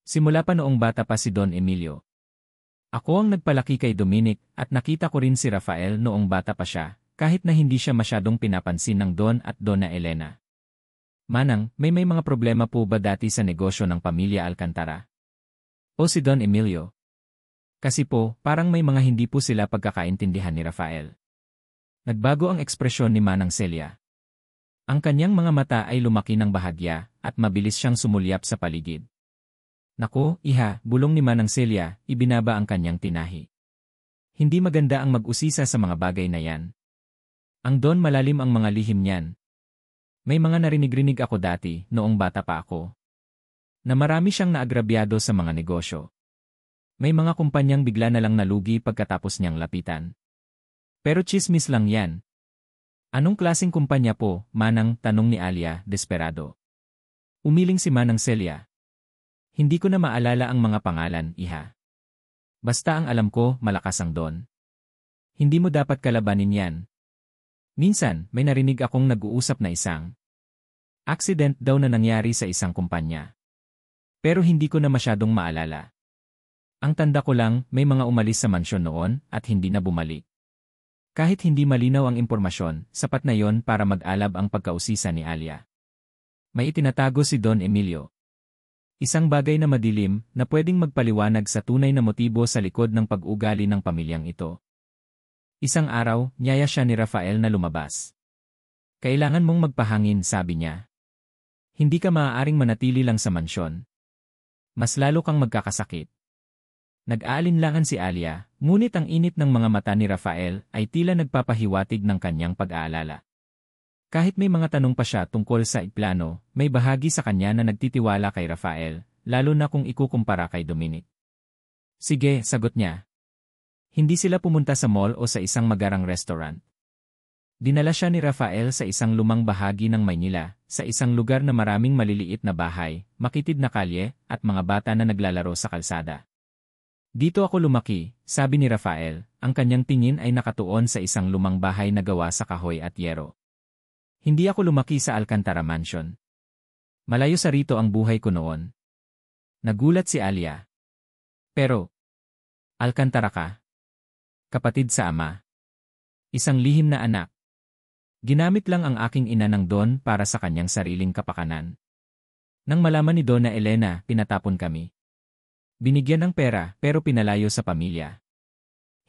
Speaker 1: Simula pa noong bata pa si Don Emilio. Ako ang nagpalaki kay Dominic at nakita ko rin si Rafael noong bata pa siya, kahit na hindi siya masyadong pinapansin ng Don at Donna Elena. Manang, may mga problema po ba dati sa negosyo ng pamilya Alcantara? O si Don Emilio? Kasi po, parang may mga hindi po sila pagkakaintindihan ni Rafael. Nagbago ang ekspresyon ni Manang Celia. Ang kanyang mga mata ay lumaki ng bahagya at mabilis siyang sumulyap sa paligid. Naku, iha, bulong ni Manang Celia, ibinaba ang kanyang tinahi. Hindi maganda ang mag-usisa sa mga bagay na yan. Ang Don malalim ang mga lihim niyan. May mga narinig-rinig ako dati, noong bata pa ako. Na marami siyang naagrabyado sa mga negosyo. May mga kumpanyang bigla na lang nalugi pagkatapos niyang lapitan. Pero tsismis lang yan. Anong klaseng kumpanya po, Manang? Tanong ni Alia, desperado. Umiling si Manang Celia. Hindi ko na maalala ang mga pangalan, iha. Basta ang alam ko, malakas ang Don. Hindi mo dapat kalabanin yan. Minsan, may narinig akong nag-uusap na isang accident daw na nangyari sa isang kumpanya. Pero hindi ko na masyadong maalala. Ang tanda ko lang, may mga umalis sa mansyon noon at hindi na bumalik. Kahit hindi malinaw ang impormasyon, sapat na yon para mag-alab ang pagkausisa ni Alia. May itinatago si Don Emilio. Isang bagay na madilim na pwedeng magpaliwanag sa tunay na motibo sa likod ng pag-ugali ng pamilyang ito. Isang araw, niyaya siya ni Rafael na lumabas. Kailangan mong magpahangin, sabi niya. Hindi ka maaaring manatili lang sa mansyon. Mas lalo kang magkakasakit. Nag-aalinlangan si Alia, ngunit ang init ng mga mata ni Rafael ay tila nagpapahiwatig ng kanyang pag-aalala. Kahit may mga tanong pa siya tungkol sa plano, may bahagi sa kanya na nagtitiwala kay Rafael, lalo na kung ikukumpara kay Dominic. Sige, sagot niya. Hindi sila pumunta sa mall o sa isang magarang restaurant. Dinala siya ni Rafael sa isang lumang bahagi ng Maynila, sa isang lugar na maraming maliliit na bahay, makitid na kalye, at mga bata na naglalaro sa kalsada. Dito ako lumaki, sabi ni Rafael, ang kanyang tingin ay nakatuon sa isang lumang bahay na gawa sa kahoy at yero. Hindi ako lumaki sa Alcantara Mansion. Malayo sa rito ang buhay ko noon. Nagulat si Alia. Pero, Alcantara ka? Kapatid sa ama. Isang lihim na anak. Ginamit lang ang aking ina ng Don para sa kanyang sariling kapakanan. Nang malaman ni Donna Elena, pinatapon kami. Binigyan ng pera pero pinalayo sa pamilya.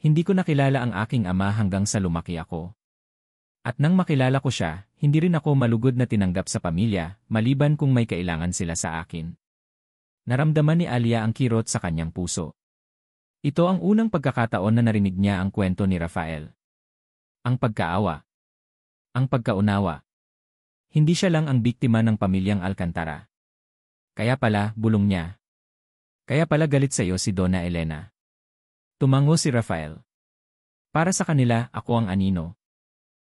Speaker 1: Hindi ko nakilala ang aking ama hanggang sa lumaki ako. At nang makilala ko siya, hindi rin ako malugod na tinanggap sa pamilya, maliban kung may kailangan sila sa akin. Naramdaman ni Alia ang kirot sa kanyang puso. Ito ang unang pagkakataon na narinig niya ang kwento ni Rafael. Ang pagkaawa. Ang pagkaunawa. Hindi siya lang ang biktima ng pamilyang Alcantara. Kaya pala, bulong niya. Kaya pala galit sa iyo si Donna Elena. Tumango si Rafael. Para sa kanila, ako ang anino.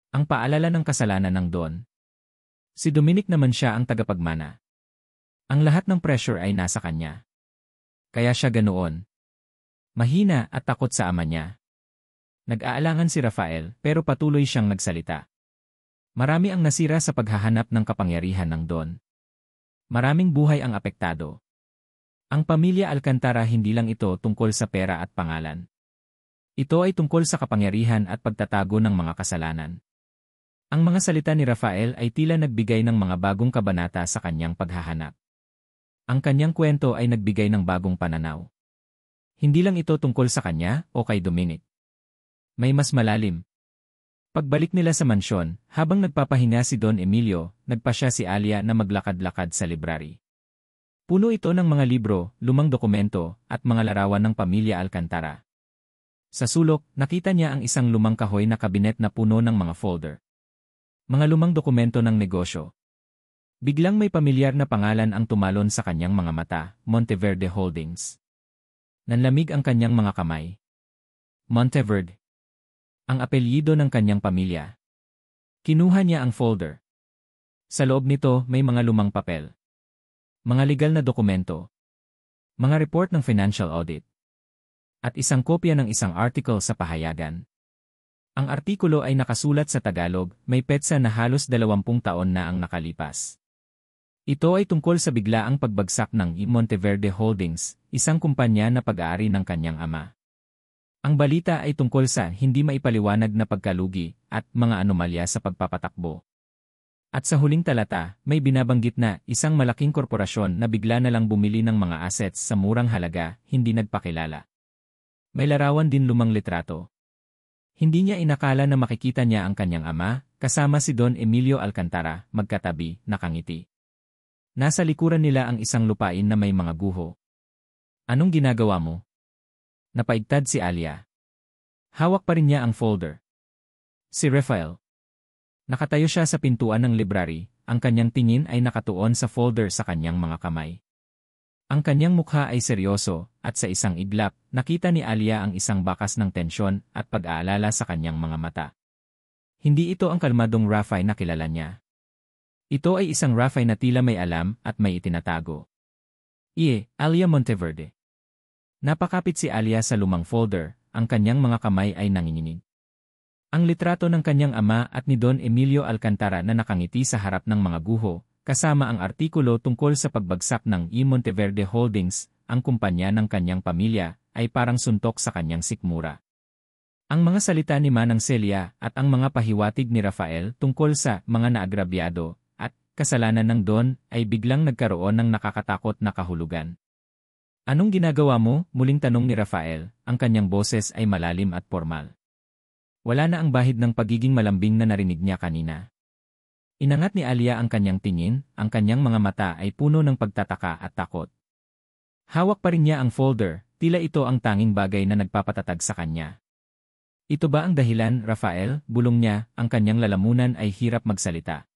Speaker 1: Ang paalala ng kasalanan ng Don. Si Dominic naman siya ang tagapagmana. Ang lahat ng pressure ay nasa kanya. Kaya siya ganoon. Mahina at takot sa ama niya. Nag-aalangan si Rafael pero patuloy siyang nagsalita. Marami ang nasira sa paghahanap ng kapangyarihan ng Don. Maraming buhay ang apektado. Ang pamilya Alcantara hindi lang ito tungkol sa pera at pangalan. Ito ay tungkol sa kapangyarihan at pagtatago ng mga kasalanan. Ang mga salita ni Rafael ay tila nagbigay ng mga bagong kabanata sa kanyang paghahanap. Ang kanyang kwento ay nagbigay ng bagong pananaw. Hindi lang ito tungkol sa kanya o kay Dominic. May mas malalim. Pagbalik nila sa mansyon, habang nagpapahinga si Don Emilio, nagpasya si Alia na maglakad-lakad sa library. Puno ito ng mga libro, lumang dokumento, at mga larawan ng pamilya Alcantara. Sa sulok, nakita niya ang isang lumang kahoy na kabinet na puno ng mga folder. Mga lumang dokumento ng negosyo. Biglang may pamilyar na pangalan ang tumalon sa kanyang mga mata, Monteverde Holdings. Nanlamig ang kanyang mga kamay. Monteverde. Ang apelyido ng kanyang pamilya. Kinuha niya ang folder. Sa loob nito may mga lumang papel. Mga legal na dokumento. Mga report ng financial audit. At isang kopya ng isang article sa pahayagan. Ang artikulo ay nakasulat sa Tagalog, may petsa na halos 20 taon na ang nakalipas. Ito ay tungkol sa biglaang pagbagsak ng Monteverde Holdings, isang kumpanya na pag-aari ng kanyang ama. Ang balita ay tungkol sa hindi maipaliwanag na pagkalugi at mga anomalya sa pagpapatakbo. At sa huling talata, may binabanggit na isang malaking korporasyon na bigla na lang bumili ng mga assets sa murang halaga, hindi nagpakilala. May larawan din lumang litrato. Hindi niya inakala na makikita niya ang kanyang ama, kasama si Don Emilio Alcantara, magkatabi, nakangiti. Nasa likuran nila ang isang lupain na may mga guho. Anong ginagawa mo? Napaigtad si Alia. Hawak pa rin niya ang folder. Si Rafael. Nakatayo siya sa pintuan ng library, ang kanyang tingin ay nakatuon sa folder sa kanyang mga kamay. Ang kanyang mukha ay seryoso, at sa isang iglap, nakita ni Alia ang isang bakas ng tensyon at pag-aalala sa kanyang mga mata. Hindi ito ang kalmadong Rafael na kilala niya. Ito ay isang Rafael na tila may alam at may itinatago. Alia Monteverde. Napakapit si Alia sa lumang folder, ang kanyang mga kamay ay nanginginig. Ang litrato ng kanyang ama at ni Don Emilio Alcantara na nakangiti sa harap ng mga guho, kasama ang artikulo tungkol sa pagbagsak ng Monteverde Holdings, ang kumpanya ng kanyang pamilya, ay parang suntok sa kanyang sikmura. Ang mga salita ni Manang Celia at ang mga pahiwatig ni Rafael tungkol sa mga naagrabyado at kasalanan ng Don ay biglang nagkaroon ng nakakatakot na kahulugan. Anong ginagawa mo? Muling tanong ni Rafael, ang kanyang boses ay malalim at formal. Wala na ang bahid ng pagiging malambing na narinig niya kanina. Inangat ni Alia ang kanyang tingin, ang kanyang mga mata ay puno ng pagtataka at takot. Hawak pa rin niya ang folder, tila ito ang tanging bagay na nagpapatatag sa kanya. Ito ba ang dahilan, Rafael? Bulong niya, ang kanyang lalamunan ay hirap magsalita.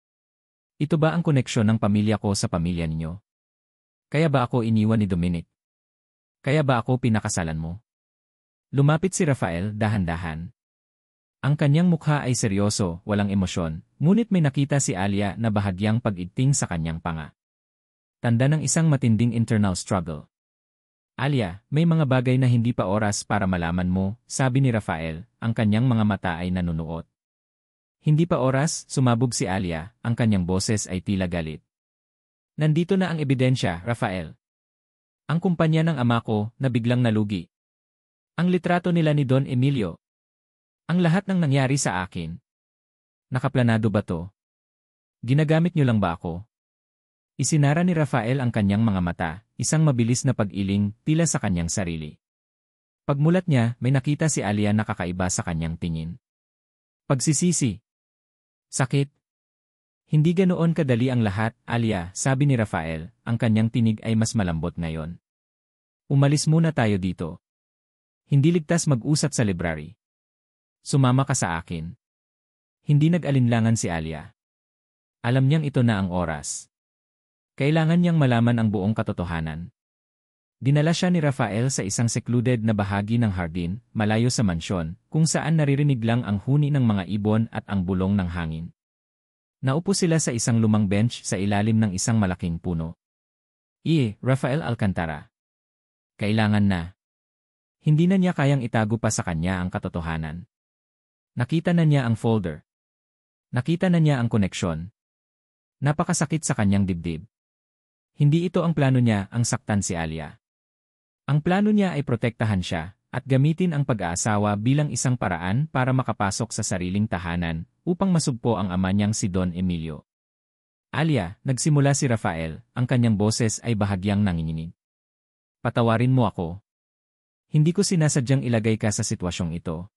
Speaker 1: Ito ba ang koneksyon ng pamilya ko sa pamilya ninyo? Kaya ba ako iniwan ni Dominic? Kaya ba ako pinakasalan mo? Lumapit si Rafael dahan-dahan. Ang kanyang mukha ay seryoso, walang emosyon, ngunit may nakita si Alia na bahagyang pag-igting sa kanyang panga. Tanda ng isang matinding internal struggle. Alia, may mga bagay na hindi pa oras para malaman mo, sabi ni Rafael, ang kanyang mga mata ay nanunuot. Hindi pa oras, sumabog si Alia, ang kanyang boses ay tila galit. Nandito na ang ebidensya, Rafael. Ang kumpanya ng ama ko na biglang nalugi. Ang litrato nila ni Don Emilio. Ang lahat ng nangyari sa akin. Nakaplanado ba to? Ginagamit niyo lang ba ako? Isinara ni Rafael ang kanyang mga mata, isang mabilis na pag-iling, tila sa kanyang sarili. Pagmulat niya, may nakita si Alia na kakaiba sa kanyang tingin. Pagsisisi. Sakit. Hindi ganoon kadali ang lahat, Alia, sabi ni Rafael, ang kanyang tinig ay mas malambot ngayon. Umalis muna tayo dito. Hindi ligtas mag-usap sa library. Sumama ka sa akin. Hindi nag-alinlangan si Alia. Alam niyang ito na ang oras. Kailangan niyang malaman ang buong katotohanan. Dinala siya ni Rafael sa isang secluded na bahagi ng hardin, malayo sa mansyon, kung saan naririnig lang ang huni ng mga ibon at ang bulong ng hangin. Naupo sila sa isang lumang bench sa ilalim ng isang malaking puno. Rafael Alcantara. Kailangan na. Hindi na niya kayang itago pa sa kanya ang katotohanan. Nakita na niya ang folder. Nakita na niya ang koneksyon. Napakasakit sa kanyang dibdib. Hindi ito ang plano niya, ang saktan si Alia. Ang plano niya ay protektahan siya, at gamitin ang pag-aasawa bilang isang paraan para makapasok sa sariling tahanan, upang masugpo ang ama niyang si Don Emilio. Alia, nagsimula si Rafael, ang kanyang boses ay bahagyang nanginginig. Patawarin mo ako. Hindi ko sinasadyang ilagay ka sa sitwasyong ito.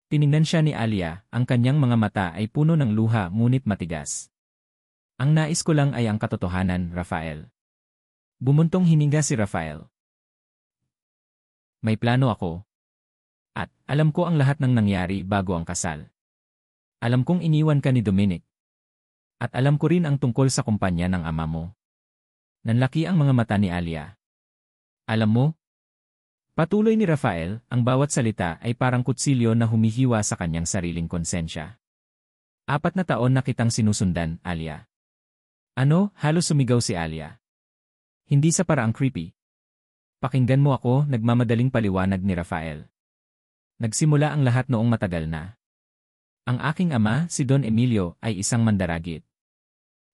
Speaker 1: Tiningnan siya ni Alia, ang kanyang mga mata ay puno ng luha ngunit matigas. Ang nais ko lang ay ang katotohanan, Rafael. Bumuntong hininga si Rafael. May plano ako. At alam ko ang lahat ng nangyari bago ang kasal. Alam kong iniwan ka ni Dominic. At alam ko rin ang tungkol sa kumpanya ng ama mo. Nanlaki ang mga mata ni Alia. Alam mo? Patuloy ni Rafael, ang bawat salita ay parang kutsilyo na humihiwa sa kanyang sariling konsensya. 4 na taon na kitang sinusundan, Alia. Ano? Halos sumigaw si Alia. Hindi sa paraang creepy. Pakinggan mo ako, nagmamadaling paliwanag ni Rafael. Nagsimula ang lahat noong matagal na. Ang aking ama, si Don Emilio, ay isang mandaragit.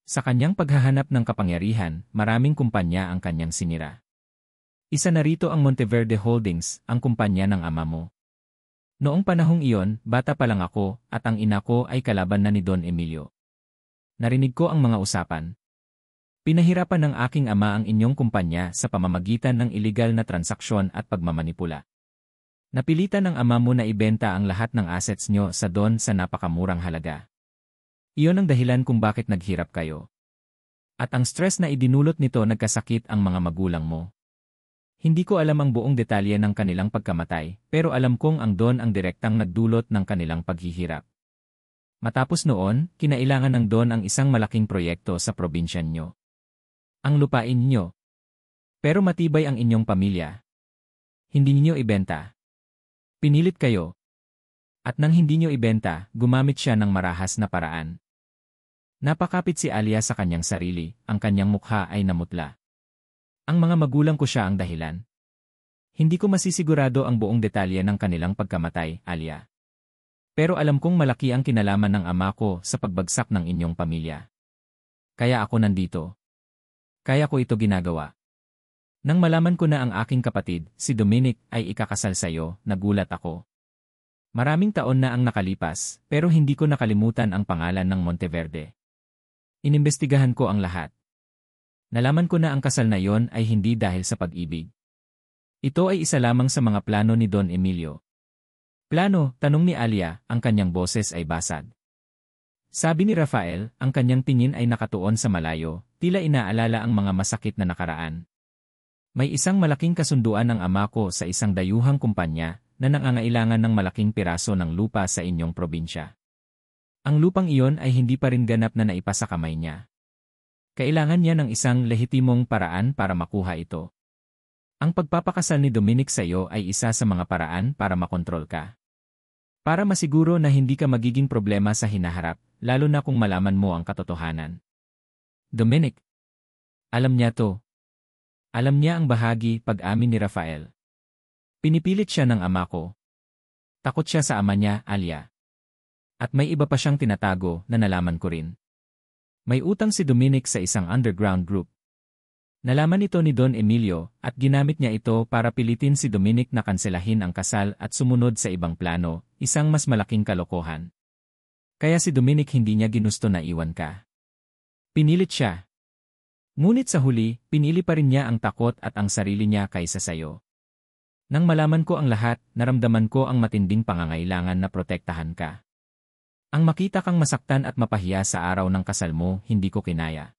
Speaker 1: Sa kanyang paghahanap ng kapangyarihan, maraming kumpanya ang kanyang sinira. Isa na rito ang Monteverde Holdings, ang kumpanya ng ama mo. Noong panahong iyon, bata pa lang ako, at ang ina ko ay kalaban na ni Don Emilio. Narinig ko ang mga usapan. Pinahirapan ng aking ama ang inyong kumpanya sa pamamagitan ng iligal na transaksyon at pagmamanipula. Napilitan ng ama mo na ibenta ang lahat ng assets nyo sa Don sa napakamurang halaga. Iyon ang dahilan kung bakit naghirap kayo. At ang stress na idinulot nito nagkasakit ang mga magulang mo. Hindi ko alam ang buong detalye ng kanilang pagkamatay, pero alam kong ang Don ang direktang nagdulot ng kanilang paghihirap. Matapos noon, kinailangan ng Don ang isang malaking proyekto sa probinsya nyo. Ang lupain nyo. Pero matibay ang inyong pamilya. Hindi niyo ibenta. Pinilit kayo. At nang hindi niyo ibenta, gumamit siya ng marahas na paraan. Napakapit si Alia sa kanyang sarili, ang kanyang mukha ay namutla. Ang mga magulang ko siya ang dahilan. Hindi ko masisigurado ang buong detalye ng kanilang pagkamatay, Alia. Pero alam kong malaki ang kinalaman ng ama ko sa pagbagsak ng inyong pamilya. Kaya ako nandito. Kaya ko ito ginagawa. Nang malaman ko na ang aking kapatid, si Dominic, ay ikakasal sa'yo, nagulat ako. Maraming taon na ang nakalipas, pero hindi ko nakalimutan ang pangalan ng Monteverde. Inimbestigahan ko ang lahat. Nalaman ko na ang kasal na yon ay hindi dahil sa pag-ibig. Ito ay isa lamang sa mga plano ni Don Emilio. Plano, tanong ni Alia, ang kanyang boses ay basag. Sabi ni Rafael, ang kanyang tingin ay nakatuon sa malayo, tila inaalala ang mga masakit na nakaraan. May isang malaking kasunduan ng ama ko sa isang dayuhang kumpanya na nangangailangan ng malaking piraso ng lupa sa inyong probinsya. Ang lupang iyon ay hindi pa rin ganap na naipasa kamay niya. Kailangan niya ng isang lehitimong paraan para makuha ito. Ang pagpapakasal ni Dominic sa iyo ay isa sa mga paraan para makontrol ka. Para masiguro na hindi ka magiging problema sa hinaharap, lalo na kung malaman mo ang katotohanan. Dominic. Alam niya to. Alam niya ang bahagi, pag-amin ni Rafael. Pinipilit siya ng ama ko. Takot siya sa ama niya, Alia. At may iba pa siyang tinatago na nalaman ko rin. May utang si Dominic sa isang underground group. Nalaman ito ni Don Emilio at ginamit niya ito para pilitin si Dominic na kanselahin ang kasal at sumunod sa ibang plano, isang mas malaking kalokohan. Kaya si Dominic hindi niya ginusto na iwan ka. Pinilit siya. Ngunit sa huli, pinili pa rin niya ang takot at ang sarili niya kaysa sayo. Nang malaman ko ang lahat, naramdaman ko ang matinding pangangailangan na protektahan ka. Ang makita kang masaktan at mapahiya sa araw ng kasal mo, hindi ko kinaya.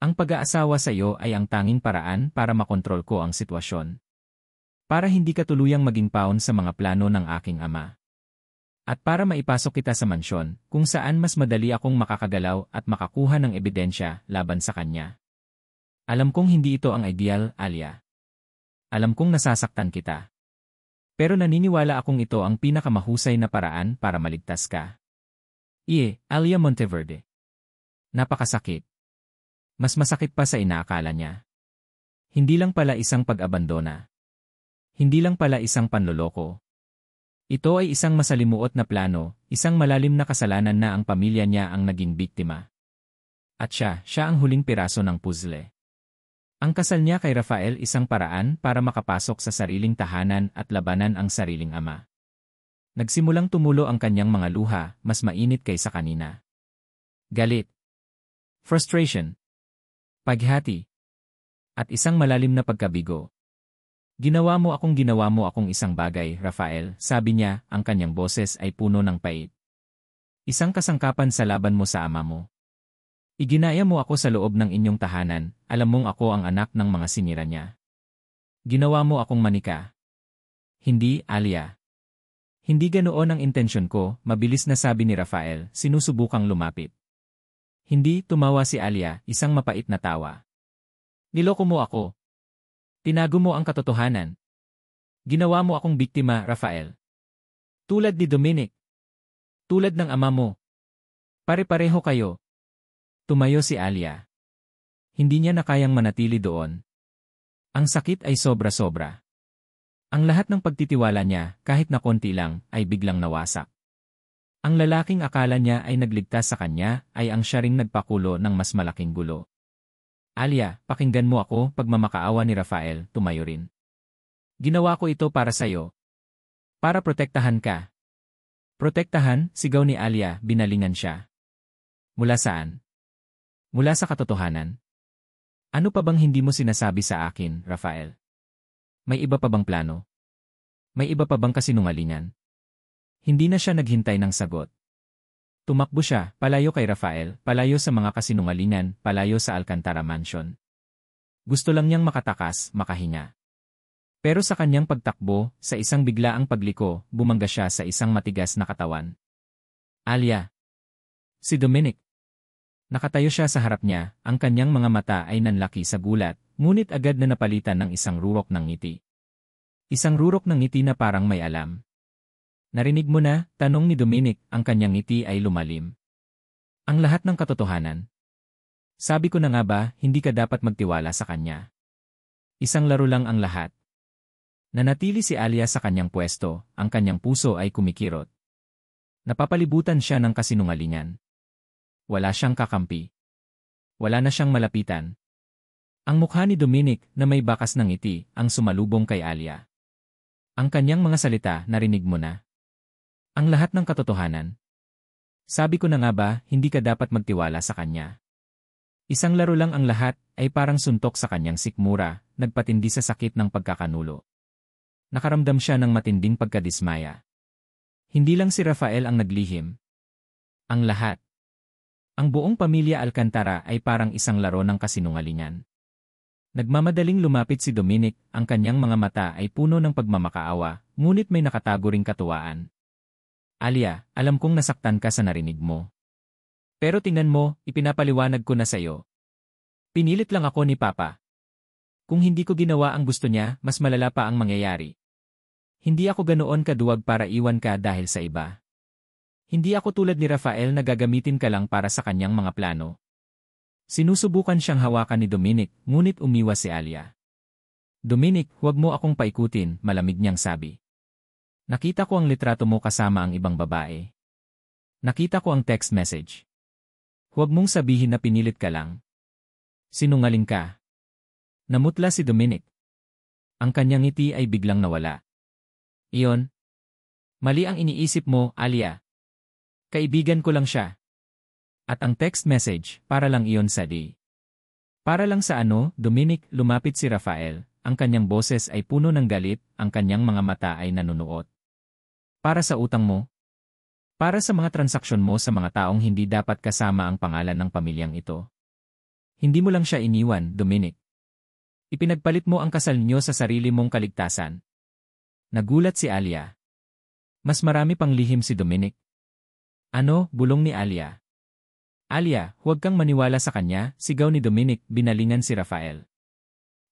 Speaker 1: Ang pag-aasawa sa iyo ay ang tanging paraan para makontrol ko ang sitwasyon. Para hindi ka tuluyang maging pawn sa mga plano ng aking ama. At para maipasok kita sa mansyon, kung saan mas madali akong makakagalaw at makakuha ng ebidensya laban sa kanya. Alam kong hindi ito ang ideal, Alia. Alam kong nasasaktan kita. Pero naniniwala akong ito ang pinakamahusay na paraan para maligtas ka. Alia Monteverde. Napakasakit. Mas masakit pa sa inaakala niya. Hindi lang pala isang pag-abandona. Hindi lang pala isang panloloko. Ito ay isang masalimuot na plano, isang malalim na kasalanan na ang pamilya niya ang naging biktima. At siya ang huling piraso ng puzzle. Ang kasal niya kay Rafael isang paraan para makapasok sa sariling tahanan at labanan ang sariling ama. Nagsimulang tumulo ang kanyang mga luha, mas mainit kaysa kanina. Galit. Frustration. Paghati. At isang malalim na pagkabigo. Ginawa mo akong isang bagay, Rafael, sabi niya, ang kanyang boses ay puno ng pait. Isang kasangkapan sa laban mo sa ama mo. Iginaya mo ako sa loob ng inyong tahanan, alam mong ako ang anak ng mga sinira niya. Ginawa mo akong manika. Hindi, Alia. Hindi ganoon ang intensyon ko, mabilis na sabi ni Rafael, sinusubukang lumapit. Hindi, tumawa si Alia, isang mapait na tawa. Niloko mo ako. Tinago mo ang katotohanan. Ginawa mo akong biktima, Rafael. Tulad ni Dominic. Tulad ng ama mo. Pare-pareho kayo. Tumayo si Alia. Hindi niya na kayang manatili doon. Ang sakit ay sobra-sobra. Ang lahat ng pagtitiwala niya, kahit na konti lang, ay biglang nawasak. Ang lalaking akala niya ay nagligtas sa kanya ay ang siya ring nagpakulo ng mas malaking gulo. Alia, pakinggan mo ako, pagmamakaawa ni Rafael, tumayo rin. Ginawa ko ito para sa'yo. Para protektahan ka. Protektahan, sigaw ni Alia, binalingan siya. Mula saan? Mula sa katotohanan. Ano pa bang hindi mo sinasabi sa akin, Rafael? May iba pa bang plano? May iba pa bang kasinungalingan? Hindi na siya naghintay ng sagot. Tumakbo siya, palayo kay Rafael, palayo sa mga kasinungalingan, palayo sa Alcantara Mansion. Gusto lang niyang makatakas, makahinga. Pero sa kanyang pagtakbo, sa isang biglaang pagliko, bumangga siya sa isang matigas na katawan. Alia. Si Dominic. Nakatayo siya sa harap niya, ang kanyang mga mata ay nanlaki sa gulat, ngunit agad na napalitan ng isang rurok ng ngiti. Isang rurok ng ngiti na parang may alam. Narinig mo na, tanong ni Dominic, ang kanyang ngiti ay lumalim. Ang lahat ng katotohanan. Sabi ko na nga ba, hindi ka dapat magtiwala sa kanya. Isang laro lang ang lahat. Nanatili si Alia sa kanyang pwesto, ang kanyang puso ay kumikirot. Napapalibutan siya ng kasinungalingan. Wala siyang kakampi. Wala na siyang malapitan. Ang mukha ni Dominic na may bakas ng ngiti ang sumalubong kay Alia. Ang kanyang mga salita, narinig mo na. Ang lahat ng katotohanan. Sabi ko na nga ba, hindi ka dapat magtiwala sa kanya. Isang laro lang ang lahat, ay parang suntok sa kanyang sikmura, nagpatindi sa sakit ng pagkakanulo. Nakaramdam siya ng matinding pagkadismaya. Hindi lang si Rafael ang naglihim. Ang lahat. Ang buong pamilya Alcantara ay parang isang laro ng kasinungalingan. Nagmamadaling lumapit si Dominic, ang kanyang mga mata ay puno ng pagmamakaawa, ngunit may nakatago ring katuwaan. Alia, alam kong nasaktan ka sa narinig mo. Pero tingnan mo, ipinapaliwanag ko na sa'yo. Pinilit lang ako ni Papa. Kung hindi ko ginawa ang gusto niya, mas malala pa ang mangyayari. Hindi ako ganoon kaduwag para iwan ka dahil sa iba. Hindi ako tulad ni Rafael na gagamitin ka lang para sa kanyang mga plano. Sinusubukan siyang hawakan ni Dominic, ngunit umiwas si Alia. Dominic, huwag mo akong paikutin, malamig niyang sabi. Nakita ko ang litrato mo kasama ang ibang babae. Nakita ko ang text message. Huwag mong sabihin na pinilit ka lang. Sinungaling ka. Namutla si Dominic. Ang kanyang ngiti ay biglang nawala. Iyon. Mali ang iniisip mo, Alia. Kaibigan ko lang siya. At ang text message, para lang iyon sa di. Para lang sa ano, Dominic, lumapit si Rafael. Ang kanyang boses ay puno ng galit, ang kanyang mga mata ay nanunuot. Para sa utang mo? Para sa mga transaksyon mo sa mga taong hindi dapat kasama ang pangalan ng pamilyang ito? Hindi mo lang siya iniwan, Dominic. Ipinagpalit mo ang kasal niyo sa sarili mong kaligtasan. Nagulat si Alia. Mas marami pang lihim si Dominic. Ano, bulong ni Alia. Alia, huwag kang maniwala sa kanya, sigaw ni Dominic, binalingan si Rafael.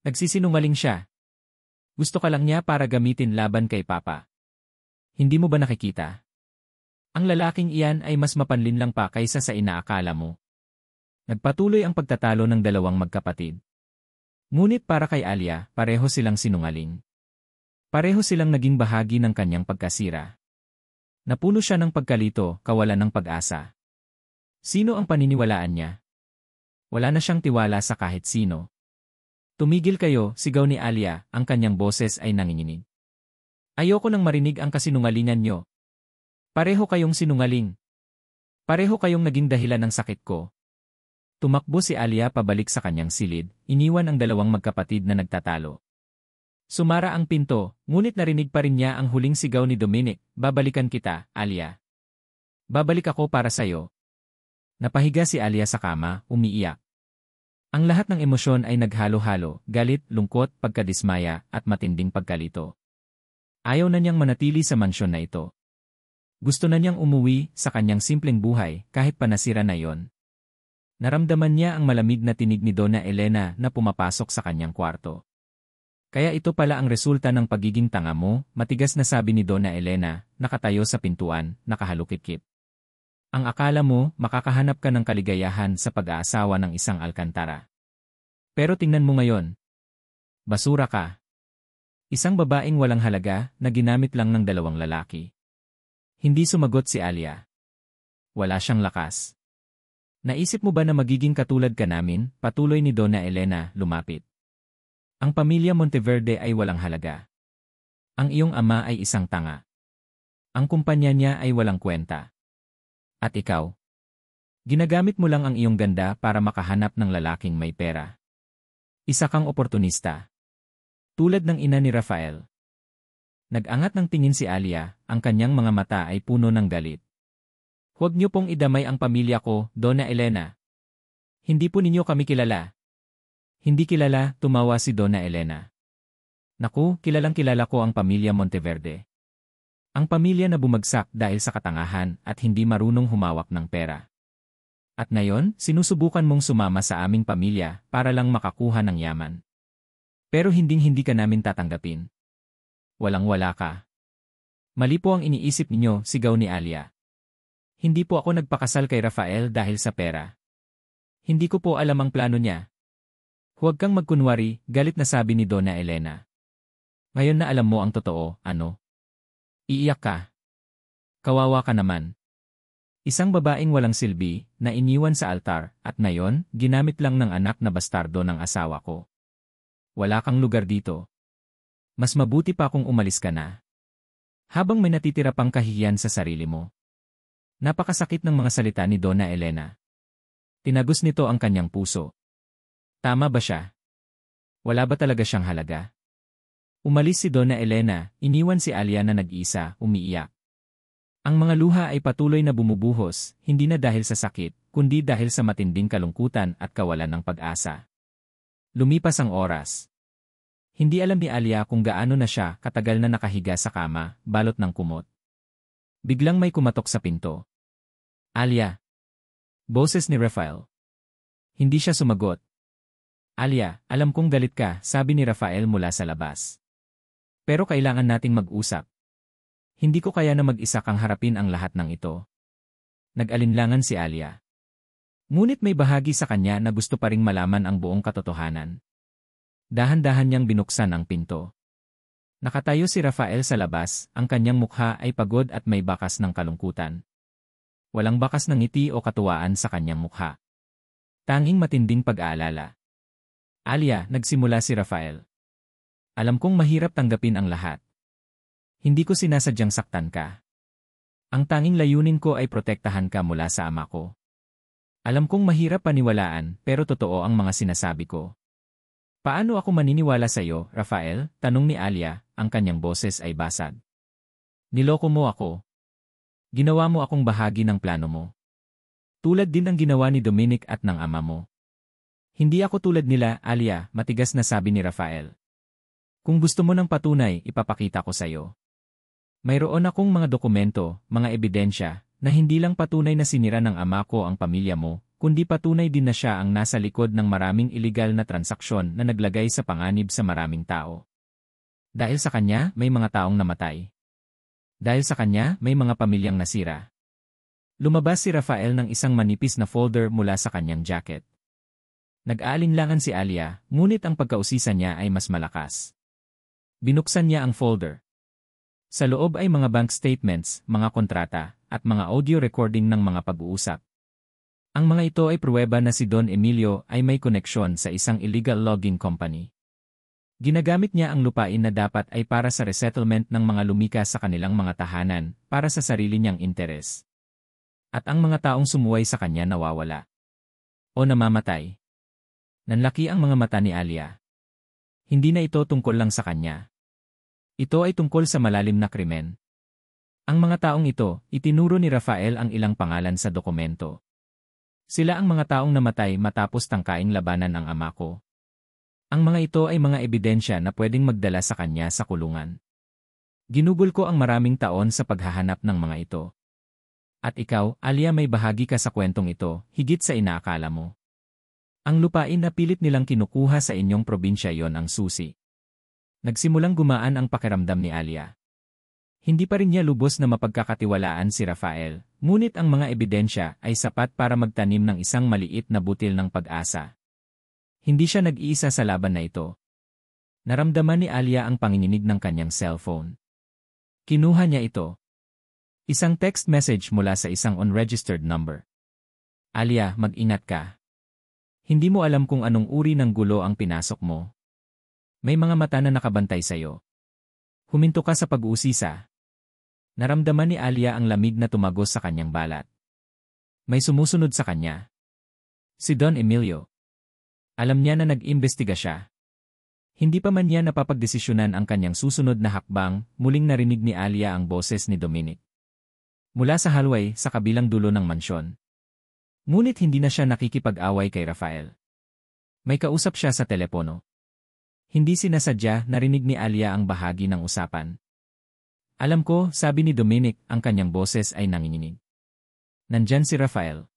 Speaker 1: Nagsisinungaling siya. Gusto ka lang niya para gamitin laban kay Papa. Hindi mo ba nakikita? Ang lalaking iyan ay mas mapanlinlang pa kaysa sa inaakala mo. Nagpatuloy ang pagtatalo ng dalawang magkapatid. Ngunit para kay Alia, pareho silang sinungaling. Pareho silang naging bahagi ng kanyang pagkasira. Napuno siya ng pagkalito, kawalan ng pag-asa. Sino ang paniniwalaan niya? Wala na siyang tiwala sa kahit sino. Tumigil kayo, sigaw ni Alia, ang kanyang boses ay nanginginig. Ayoko nang marinig ang kasinungalingan niyo. Pareho kayong sinungaling. Pareho kayong naging dahilan ng sakit ko. Tumakbo si Alia pabalik sa kanyang silid, iniwan ang dalawang magkapatid na nagtatalo. Sumara ang pinto, ngunit narinig pa rin niya ang huling sigaw ni Dominic, babalikan kita, Alia. Babalik ako para sa'yo. Napahiga si Alia sa kama, umiiyak. Ang lahat ng emosyon ay naghalo-halo, galit, lungkot, pagkadismaya, at matinding pagkalito. Ayaw na niyang manatili sa mansyon na ito. Gusto na niyang umuwi sa kanyang simpleng buhay kahit panasira na iyon. Naramdaman niya ang malamig na tinig ni Donna Elena na pumapasok sa kanyang kwarto. Kaya ito pala ang resulta ng pagiging tanga mo, matigas na sabi ni Donna Elena, nakatayo sa pintuan, nakahalukit-kit. Ang akala mo, makakahanap ka ng kaligayahan sa pag-aasawa ng isang Alcantara. Pero tingnan mo ngayon. Basura ka. Isang babaeng walang halaga na ginamit lang ng dalawang lalaki. Hindi sumagot si Alia. Wala siyang lakas. Naisip mo ba na magiging katulad ka namin? Patuloy ni Donna Elena, lumapit. Ang pamilya Monteverde ay walang halaga. Ang iyong ama ay isang tanga. Ang kumpanya niya ay walang kwenta. At ikaw? Ginagamit mo lang ang iyong ganda para makahanap ng lalaking may pera. Isa kang oportunista. Tulad ng ina ni Rafael. Nag-angat ng tingin si Alia, ang kanyang mga mata ay puno ng galit. Huwag niyo pong idamay ang pamilya ko, Donna Elena. Hindi po ninyo kami kilala. Hindi kilala, tumawa si Donna Elena. Naku, kilalang kilala ko ang pamilya Monteverde. Ang pamilya na bumagsak dahil sa katangahan at hindi marunong humawak ng pera. At ngayon, sinusubukan mong sumama sa aming pamilya para lang makakuha ng yaman. Pero hinding-hindi ka namin tatanggapin. Walang-wala ka. Mali po ang iniisip ninyo, sigaw ni Alia. Hindi po ako nagpakasal kay Rafael dahil sa pera. Hindi ko po alam ang plano niya. Huwag kang magkunwari, galit na sabi ni Donna Elena. Ngayon na alam mo ang totoo, ano? Iiyak ka. Kawawa ka naman. Isang babaeng walang silbi, na iniwan sa altar, at ngayon, ginamit lang ng anak na bastardo ng asawa ko. Wala kang lugar dito. Mas mabuti pa kung umalis ka na. Habang may natitira pang kahihiyan sa sarili mo. Napakasakit ng mga salita ni Donna Elena. Tinagos nito ang kanyang puso. Tama ba siya? Wala ba talaga siyang halaga? Umalis si Donna Elena, iniwan si Alia na nag-iisa, umiiyak. Ang mga luha ay patuloy na bumubuhos, hindi na dahil sa sakit, kundi dahil sa matinding kalungkutan at kawalan ng pag-asa. Lumipas ang oras. Hindi alam ni Alia kung gaano na siya katagal na nakahiga sa kama, balot ng kumot. Biglang may kumatok sa pinto. Alia. Boses ni Rafael. Hindi siya sumagot. Alia, alam kong galit ka, sabi ni Rafael mula sa labas. Pero kailangan nating mag-usap. Hindi ko kaya na mag-isa kang harapin ang lahat ng ito. Nag-alinlangan si Alia. Ngunit may bahagi sa kanya na gusto pa ring malaman ang buong katotohanan. Dahan-dahan niyang binuksan ang pinto. Nakatayo si Rafael sa labas, ang kanyang mukha ay pagod at may bakas ng kalungkutan. Walang bakas ng ngiti o katuwaan sa kanyang mukha. Tanging matinding pag-aalala. Alia, nagsimula si Rafael. Alam kong mahirap tanggapin ang lahat. Hindi ko sinasadyang saktan ka. Ang tanging layunin ko ay protektahan ka mula sa ama ko. Alam kong mahirap paniwalaan pero totoo ang mga sinasabi ko. Paano ako maniniwala sa iyo, Rafael? Tanong ni Alia, ang kanyang boses ay basag. Niloko mo ako. Ginawa mo akong bahagi ng plano mo. Tulad din ang ginawa ni Dominic at ng ama mo. Hindi ako tulad nila, Alia, matigas na sabi ni Rafael. Kung gusto mo ng patunay, ipapakita ko sa iyo. Mayroon akong mga dokumento, mga ebidensya, na hindi lang patunay na sinira ng ama ko ang pamilya mo, kundi patunay din na siya ang nasa likod ng maraming iligal na transaksyon na naglagay sa panganib sa maraming tao. Dahil sa kanya, may mga taong namatay. Dahil sa kanya, may mga pamilyang nasira. Lumabas si Rafael ng isang manipis na folder mula sa kanyang jacket. Nag-aalinlangan si Alia, ngunit ang pagkausisa niya ay mas malakas. Binuksan niya ang folder. Sa loob ay mga bank statements, mga kontrata, at mga audio recording ng mga pag-uusap. Ang mga ito ay pruweba na si Don Emilio ay may koneksyon sa isang illegal logging company. Ginagamit niya ang lupain na dapat ay para sa resettlement ng mga lumika sa kanilang mga tahanan, para sa sarili niyang interes. At ang mga taong sumuway sa kanya nawawala. O namamatay. Nanlaki ang mga mata ni Alia. Hindi na ito tungkol lang sa kanya. Ito ay tungkol sa malalim na krimen. Ang mga taong ito, itinuro ni Rafael ang ilang pangalan sa dokumento. Sila ang mga taong namatay matapos tangkaing labanan ang ama ko. Ang mga ito ay mga ebidensya na pwedeng magdala sa kanya sa kulungan. Ginugol ko ang maraming taon sa paghahanap ng mga ito. At ikaw, Alia, may bahagi ka sa kwentong ito, higit sa inaakala mo. Ang lupain na pilit nilang kinukuha sa inyong probinsya yon ang susi. Nagsimulang gumaan ang pakiramdam ni Alia. Hindi pa rin niya lubos na mapagkakatiwalaan si Rafael, ngunit ang mga ebidensya ay sapat para magtanim ng isang maliit na butil ng pag-asa. Hindi siya nag-iisa sa laban na ito. Naramdaman ni Alia ang panginginig ng kanyang cellphone. Kinuha niya ito. Isang text message mula sa isang unregistered number. Alia, mag-ingat ka. Hindi mo alam kung anong uri ng gulo ang pinasok mo. May mga mata na nakabantay sa'yo. Huminto ka sa pag-uusisa. Naramdaman ni Alia ang lamig na tumagos sa kanyang balat. May sumusunod sa kanya. Si Don Emilio. Alam niya na nag-imbestiga siya. Hindi pa man niya napapagdesisyonan ang kanyang susunod na hakbang, muling narinig ni Alia ang boses ni Dominic. Mula sa hallway sa kabilang dulo ng mansyon. Ngunit hindi na siya nakikipag-away kay Rafael. May kausap siya sa telepono. Hindi sinasadya, narinig ni Alia ang bahagi ng usapan. Alam ko, sabi ni Dominic, ang kanyang boses ay nanginginig. Nandyan si Rafael.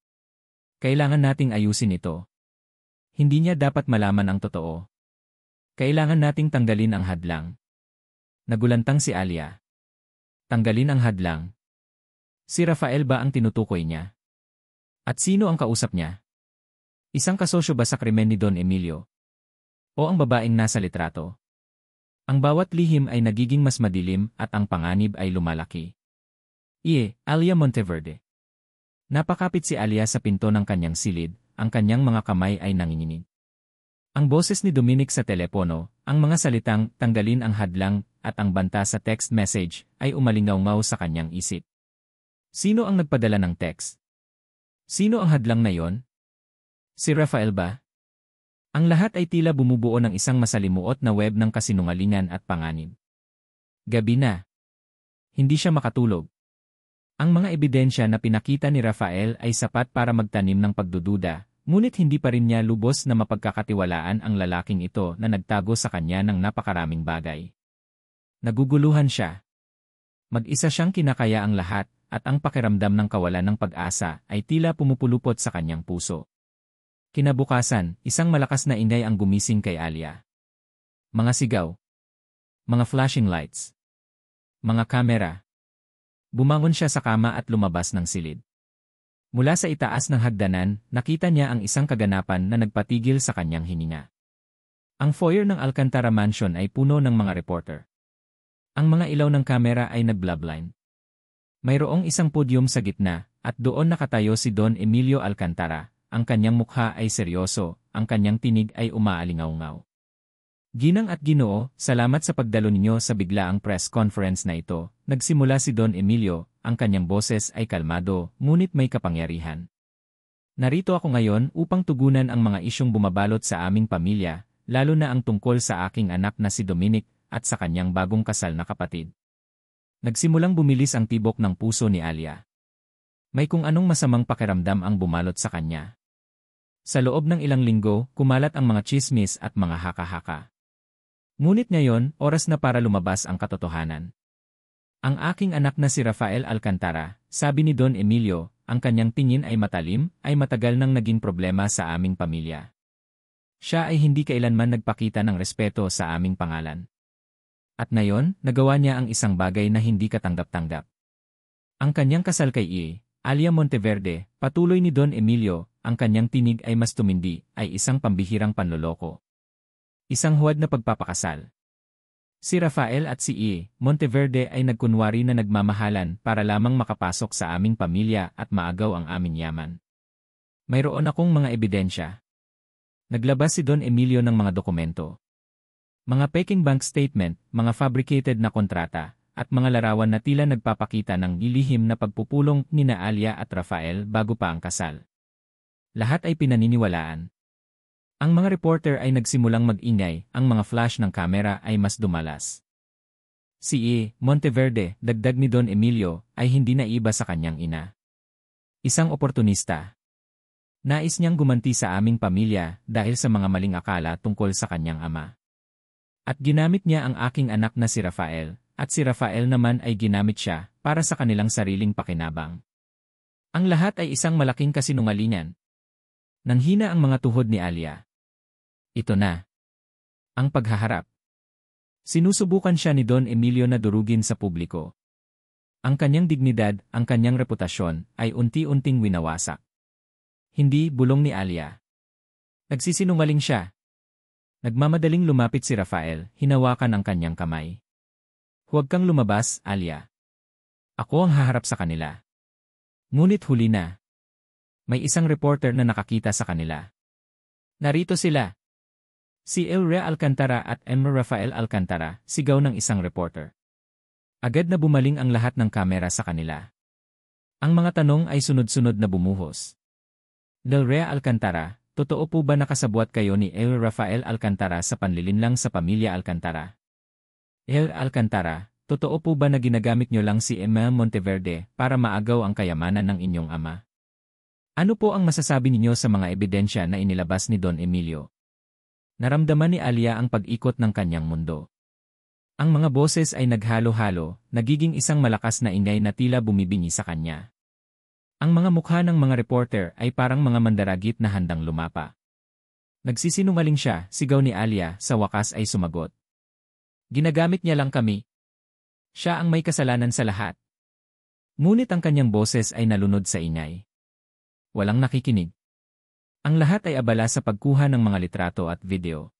Speaker 1: Kailangan nating ayusin ito. Hindi niya dapat malaman ang totoo. Kailangan nating tanggalin ang hadlang. Nagulantang si Alia. Tanggalin ang hadlang. Si Rafael ba ang tinutukoy niya? At sino ang kausap niya? Isang kasosyo ba sa krimen ni Don Emilio? O ang babaeng nasa litrato? Ang bawat lihim ay nagiging mas madilim at ang panganib ay lumalaki. Alia Monteverde. Napakapit si Alia sa pinto ng kanyang silid, ang kanyang mga kamay ay nanginginig. Ang boses ni Dominic sa telepono, ang mga salitang tanggalin ang hadlang at ang banta sa text message ay umalingaw-ngaw sa kanyang isip. Sino ang nagpadala ng text? Sino ang hadlang na yon? Si Rafael ba? Ang lahat ay tila bumubuo ng isang masalimuot na web ng kasinungalingan at panganib. Gabi na. Hindi siya makatulog. Ang mga ebidensya na pinakita ni Rafael ay sapat para magtanim ng pagdududa, ngunit hindi pa rin niya lubos na mapagkakatiwalaan ang lalaking ito na nagtago sa kanya ng napakaraming bagay. Naguguluhan siya. Mag-isa siyang kinakaya ang lahat, at ang pakiramdam ng kawalan ng pag-asa ay tila pumupulupot sa kanyang puso. Kinabukasan, isang malakas na ingay ang gumising kay Alia. Mga sigaw. Mga flashing lights. Mga kamera. Bumangon siya sa kama at lumabas ng silid. Mula sa itaas ng hagdanan, nakita niya ang isang kaganapan na nagpatigil sa kanyang hininga. Ang foyer ng Alcantara Mansion ay puno ng mga reporter. Ang mga ilaw ng kamera ay nag-blobline. Mayroong isang podyum sa gitna, at doon nakatayo si Don Emilio Alcantara. Ang kanyang mukha ay seryoso, ang kanyang tinig ay umaalingaw-ngaw. Ginang at Ginoo, salamat sa pagdalo ninyo sa biglaang press conference na ito. Nagsimula si Don Emilio, ang kanyang boses ay kalmado, ngunit may kapangyarihan. Narito ako ngayon upang tugunan ang mga isyong bumabalot sa aming pamilya, lalo na ang tungkol sa aking anak na si Dominic at sa kanyang bagong kasal na kapatid. Nagsimulang bumilis ang tibok ng puso ni Alia. May kung anong masamang pakiramdam ang bumalot sa kanya. Sa loob ng ilang linggo, kumalat ang mga chismis at mga haka-haka. Ngunit ngayon, oras na para lumabas ang katotohanan. Ang aking anak na si Rafael Alcantara, sabi ni Don Emilio, ang kanyang tingin ay matalim, ay matagal nang naging problema sa aming pamilya. Siya ay hindi kailanman nagpakita ng respeto sa aming pangalan. At ngayon, nagawa niya ang isang bagay na hindi katanggap-tanggap. Ang kanyang kasal kay Alia Monteverde, patuloy ni Don Emilio, ang kanyang tinig ay mas tumindi, ay isang pambihirang panloloko. Isang huwad na pagpapakasal. Si Rafael at si Monteverde ay nagkunwari na nagmamahalan para lamang makapasok sa aming pamilya at maagaw ang aming yaman. Mayroon akong mga ebidensya. Naglabas si Don Emilio ng mga dokumento. Mga peking bank statement, mga fabricated na kontrata, at mga larawan na tila nagpapakita ng ilihim na pagpupulong nina Alia at Rafael bago pa ang kasal. Lahat ay pinaniniwalaan. Ang mga reporter ay nagsimulang mag-ingay, ang mga flash ng kamera ay mas dumalas. Si Monteverde, dagdag ni Don Emilio, ay hindi naiba sa kanyang ina. Isang oportunista. Nais niyang gumanti sa aming pamilya dahil sa mga maling akala tungkol sa kanyang ama. At ginamit niya ang aking anak na si Rafael, at si Rafael naman ay ginamit siya para sa kanilang sariling pakinabang. Ang lahat ay isang malaking kasinungalingan. Nanghina ang mga tuhod ni Alia. Ito na. Ang paghaharap. Sinusubukan siya ni Don Emilio na durugin sa publiko. Ang kanyang dignidad, ang kanyang reputasyon, ay unti-unting winawasak. Hindi, bulong ni Alia. Nagsisinungaling siya. Nagmamadaling lumapit si Rafael, hinawakan ang kanyang kamay. Huwag kang lumabas, Alia. Ako ang haharap sa kanila. Ngunit huli na. May isang reporter na nakakita sa kanila. Narito sila. Si Elrea Alcantara at Emma Rafael Alcantara, sigaw ng isang reporter. Agad na bumaling ang lahat ng kamera sa kanila. Ang mga tanong ay sunod-sunod na bumuhos. Elrea Alcantara, totoo po ba nakasabwat kayo ni El Rafael Alcantara sa panlilinlang sa pamilya Alcantara? El Alcantara, totoo po ba na ginagamit nyo lang si Emma Monteverde para maagaw ang kayamanan ng inyong ama? Ano po ang masasabi ninyo sa mga ebidensya na inilabas ni Don Emilio? Naramdaman ni Alia ang pag-ikot ng kanyang mundo. Ang mga boses ay naghalo-halo, nagiging isang malakas na ingay na tila bumibingi sa kanya. Ang mga mukha ng mga reporter ay parang mga mandaragit na handang lumapa. Nagsisinungaling siya, sigaw ni Alia, sa wakas ay sumagot. Ginagamit niya lang kami. Siya ang may kasalanan sa lahat. Ngunit ang kanyang boses ay nalunod sa ingay. Walang nakikinig. Ang lahat ay abala sa pagkuha ng mga litrato at video.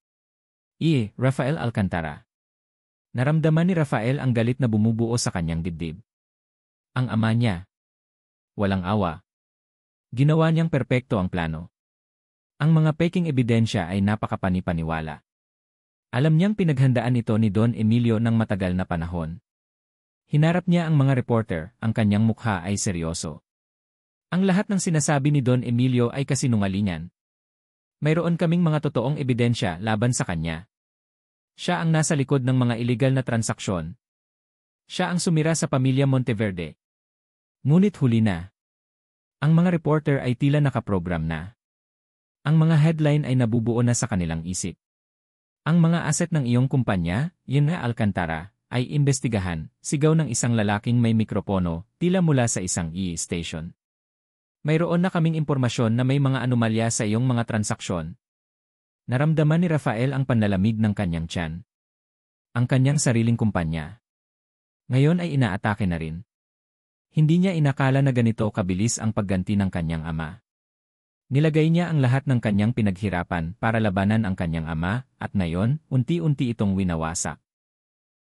Speaker 1: Rafael Alcantara. Naramdaman ni Rafael ang galit na bumubuo sa kanyang dibdib. Ang ama niya. Walang awa. Ginawa niyang perpekto ang plano. Ang mga peking ebidensya ay napakapani-paniwala. Alam niyang pinaghandaan ito ni Don Emilio ng matagal na panahon. Hinarap niya ang mga reporter, ang kanyang mukha ay seryoso. Ang lahat ng sinasabi ni Don Emilio ay kasinungalingan. Mayroon kaming mga totoong ebidensya laban sa kanya. Siya ang nasa likod ng mga iligal na transaksyon. Siya ang sumira sa pamilya Monteverde. Ngunit huli na. Ang mga reporter ay tila nakaprogram na. Ang mga headline ay nabubuo na sa kanilang isip. Ang mga asset ng iyong kumpanya, Elrea Alcantara, ay imbestigahan, sigaw ng isang lalaking may mikropono, tila mula sa isang station. Mayroon na kaming impormasyon na may mga anomalya sa iyong mga transaksyon. Naramdaman ni Rafael ang panlalamig ng kanyang tiyan. Ang kanyang sariling kumpanya. Ngayon ay inaatake na rin. Hindi niya inakala na ganito kabilis ang pagganti ng kanyang ama. Nilagay niya ang lahat ng kanyang pinaghirapan para labanan ang kanyang ama, at ngayon, unti-unti itong winawasak.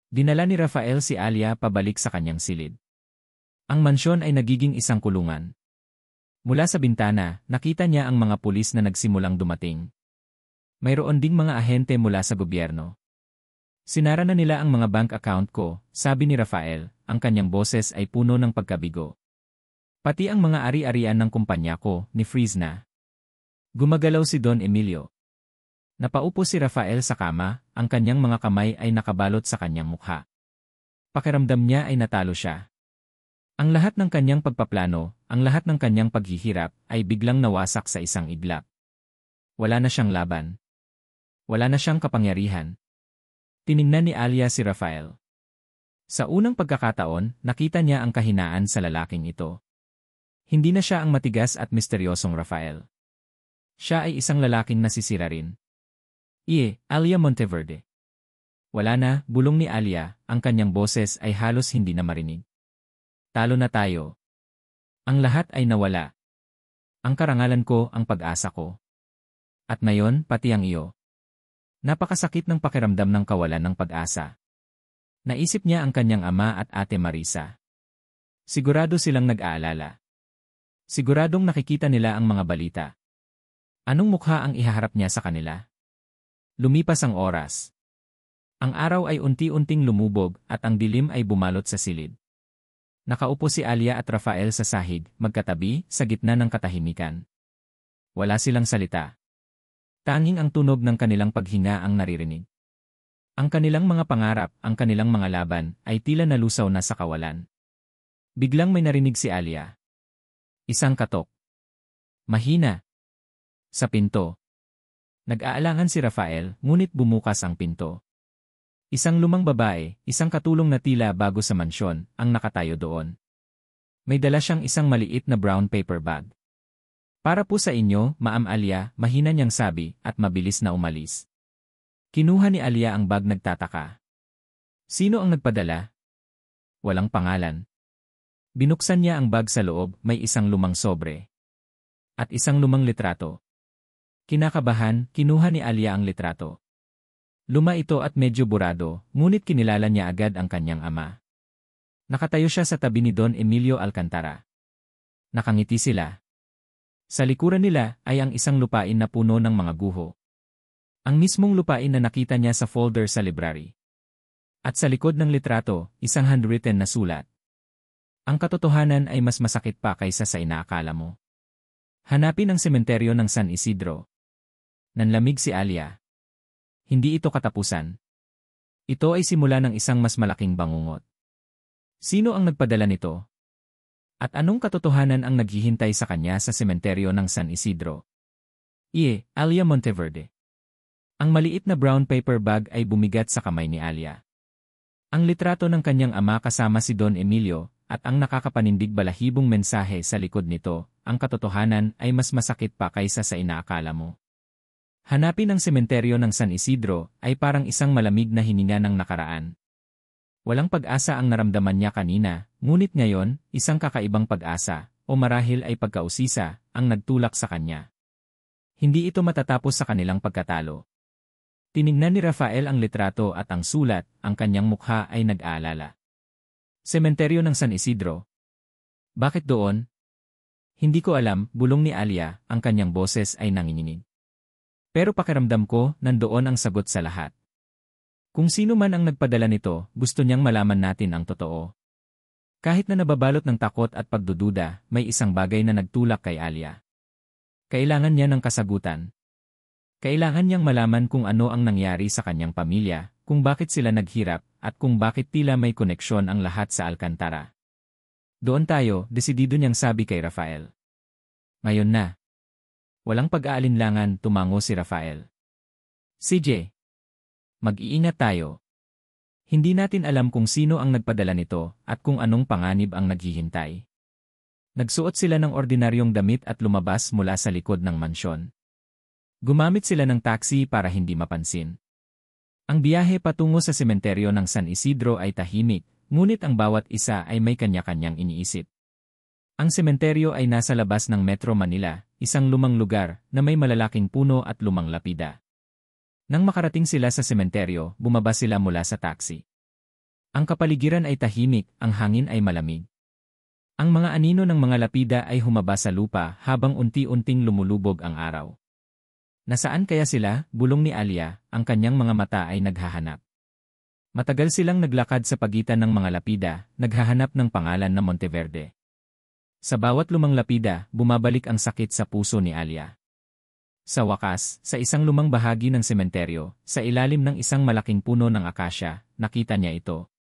Speaker 1: Dinala ni Rafael si Alia pabalik sa kanyang silid. Ang mansyon ay nagiging isang kulungan. Mula sa bintana, nakita niya ang mga pulis na nagsimulang dumating. Mayroon ding mga ahente mula sa gobyerno. Sinara na nila ang mga bank account ko, sabi ni Rafael, ang kanyang boses ay puno ng pagkabigo. Pati ang mga ari-arian ng kumpanya ko, ni-freeze na. Gumagalaw si Don Emilio. Napaupo si Rafael sa kama, ang kanyang mga kamay ay nakabalot sa kanyang mukha. Pakiramdam niya ay natalo siya. Ang lahat ng kanyang pagpaplano, ang lahat ng kanyang paghihirap, ay biglang nawasak sa isang iglap. Wala na siyang laban. Wala na siyang kapangyarihan. Tiningnan ni Alia si Rafael. Sa unang pagkakataon, nakita niya ang kahinaan sa lalaking ito. Hindi na siya ang matigas at misteryosong Rafael. Siya ay isang lalaking nasisira rin. Alia Monteverde. Wala na, bulong ni Alia, ang kanyang boses ay halos hindi na marinig. Talo na tayo. Ang lahat ay nawala. Ang karangalan ko, ang pag-asa ko. At ngayon, pati ang iyo. Napakasakit ng pakiramdam ng kawalan ng pag-asa. Naisip niya ang kanyang ama at ate Marisa. Sigurado silang nag-aalala. Siguradong nakikita nila ang mga balita. Anong mukha ang ihaharap niya sa kanila? Lumipas ang oras. Ang araw ay unti-unting lumubog at ang dilim ay bumalot sa silid. Nakaupo si Alia at Rafael sa sahig, magkatabi, sa gitna ng katahimikan. Wala silang salita. Tanging ang tunog ng kanilang paghinga ang naririnig. Ang kanilang mga pangarap, ang kanilang mga laban, ay tila nalusaw na sa kawalan. Biglang may narinig si Alia. Isang katok. Mahina. Sa pinto. Nag-aalangan si Rafael, ngunit bumukas ang pinto. Isang lumang babae, isang katulong na tila bago sa mansyon, ang nakatayo doon. May dala siyang isang maliit na brown paper bag. Para po sa inyo, Ma'am Alia, mahina niyang sabi, at mabilis na umalis. Kinuha ni Alia ang bag nagtataka. Sino ang nagpadala? Walang pangalan. Binuksan niya ang bag sa loob, may isang lumang sobre. At isang lumang litrato. Kinakabahan, kinuha ni Alia ang litrato. Luma ito at medyo burado, ngunit kinilala niya agad ang kanyang ama. Nakatayo siya sa tabi ni Don Emilio Alcantara. Nakangiti sila. Sa likuran nila ay ang isang lupain na puno ng mga guho. Ang mismong lupain na nakita niya sa folder sa library. At sa likod ng litrato, isang handwritten na sulat. Ang katotohanan ay mas masakit pa kaysa sa inaakala mo. Hanapin ang sementeryo ng San Isidro. Nanlamig si Alia. Hindi ito katapusan. Ito ay simula ng isang mas malaking bangungot. Sino ang nagpadala nito? At anong katotohanan ang naghihintay sa kanya sa sementeryo ng San Isidro? Alia Monteverde. Ang maliit na brown paper bag ay bumigat sa kamay ni Alia. Ang litrato ng kanyang ama kasama si Don Emilio, at ang nakakapanindig balahibong mensahe sa likod nito, ang katotohanan ay mas masakit pa kaysa sa inaakala mo. Hanapin ang sementeryo ng San Isidro ay parang isang malamig na hininga ng nakaraan. Walang pag-asa ang naramdaman niya kanina, ngunit ngayon, isang kakaibang pag-asa, o marahil ay pagkausisa, ang nagtulak sa kanya. Hindi ito matatapos sa kanilang pagkatalo. Tinignan ni Rafael ang litrato at ang sulat, ang kanyang mukha ay nag-aalala. Sementeryo ng San Isidro. Bakit doon? Hindi ko alam, bulong ni Alia, ang kanyang boses ay nanginginig. Pero pakiramdam ko, nandoon ang sagot sa lahat. Kung sino man ang nagpadala nito, gusto niyang malaman natin ang totoo. Kahit na nababalot ng takot at pagdududa, may isang bagay na nagtulak kay Alia. Kailangan niya ng kasagutan. Kailangan niyang malaman kung ano ang nangyari sa kanyang pamilya, kung bakit sila naghirap, at kung bakit tila may koneksyon ang lahat sa Alcantara. Doon tayo, desidido niyang sabi kay Rafael. Ngayon na. Walang pag-aalinlangan, tumango si Rafael. CJ. Mag-iingat tayo. Hindi natin alam kung sino ang nagpadala nito at kung anong panganib ang naghihintay. Nagsuot sila ng ordinaryong damit at lumabas mula sa likod ng mansyon. Gumamit sila ng taxi para hindi mapansin. Ang biyahe patungo sa sementeryo ng San Isidro ay tahimik, ngunit ang bawat isa ay may kanya-kanyang iniisip. Ang sementeryo ay nasa labas ng Metro Manila, isang lumang lugar na may malalaking puno at lumang lapida. Nang makarating sila sa sementeryo, bumaba sila mula sa taxi. Ang kapaligiran ay tahimik, ang hangin ay malamig. Ang mga anino ng mga lapida ay humaba sa lupa habang unti-unting lumulubog ang araw. Nasaan kaya sila? Bulong ni Alia, ang kanyang mga mata ay naghahanap. Matagal silang naglakad sa pagitan ng mga lapida, naghahanap ng pangalan na Monteverde. Sa bawat lumang lapida, bumabalik ang sakit sa puso ni Alia. Sa wakas, sa isang lumang bahagi ng sementeryo, sa ilalim ng isang malaking puno ng akasya, nakita niya ito.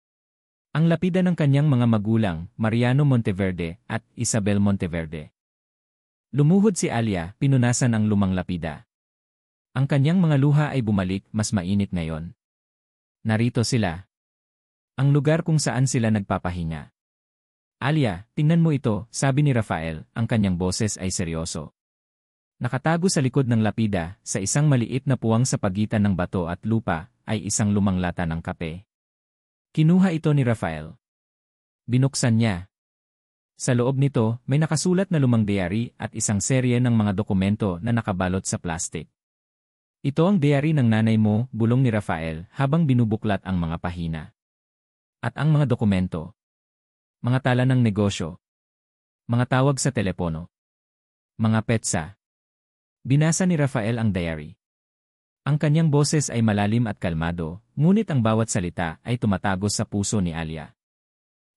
Speaker 1: Ang lapida ng kanyang mga magulang, Mariano Monteverde at Isabel Monteverde. Lumuhod si Alia, pinunasan ang lumang lapida. Ang kanyang mga luha ay bumalik, mas mainit ngayon. Narito sila. Ang lugar kung saan sila nagpapahinga. Alia, tingnan mo ito, sabi ni Rafael, ang kanyang boses ay seryoso. Nakatago sa likod ng lapida, sa isang maliit na puwang sa pagitan ng bato at lupa, ay isang lumang lata ng kape. Kinuha ito ni Rafael. Binuksan niya. Sa loob nito, may nakasulat na lumang diary at isang serye ng mga dokumento na nakabalot sa plastik. Ito ang diary ng nanay mo, bulong ni Rafael, habang binubuklat ang mga pahina. At ang mga dokumento. Mga tala ng negosyo. Mga tawag sa telepono. Mga petsa. Binasa ni Rafael ang diary. Ang kanyang boses ay malalim at kalmado, ngunit ang bawat salita ay tumatagos sa puso ni Alia.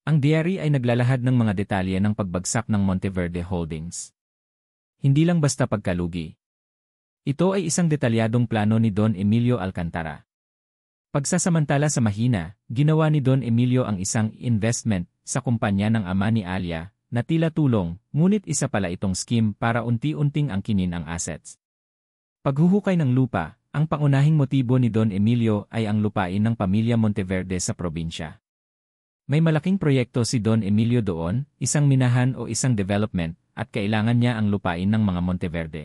Speaker 1: Ang diary ay naglalahad ng mga detalye ng pagbagsak ng Monteverde Holdings. Hindi lang basta pagkalugi. Ito ay isang detalyadong plano ni Don Emilio Alcantara. Pagsasamantala sa mahina, ginawa ni Don Emilio ang isang investment sa kumpanya ng ama ni Alia, na tila tulong, ngunit isa pala itong scheme para unti-unting angkinin ang assets. Paghuhukay ng lupa, ang pangunahing motibo ni Don Emilio ay ang lupain ng pamilya Monteverde sa probinsya. May malaking proyekto si Don Emilio doon, isang minahan o isang development, at kailangan niya ang lupain ng mga Monteverde.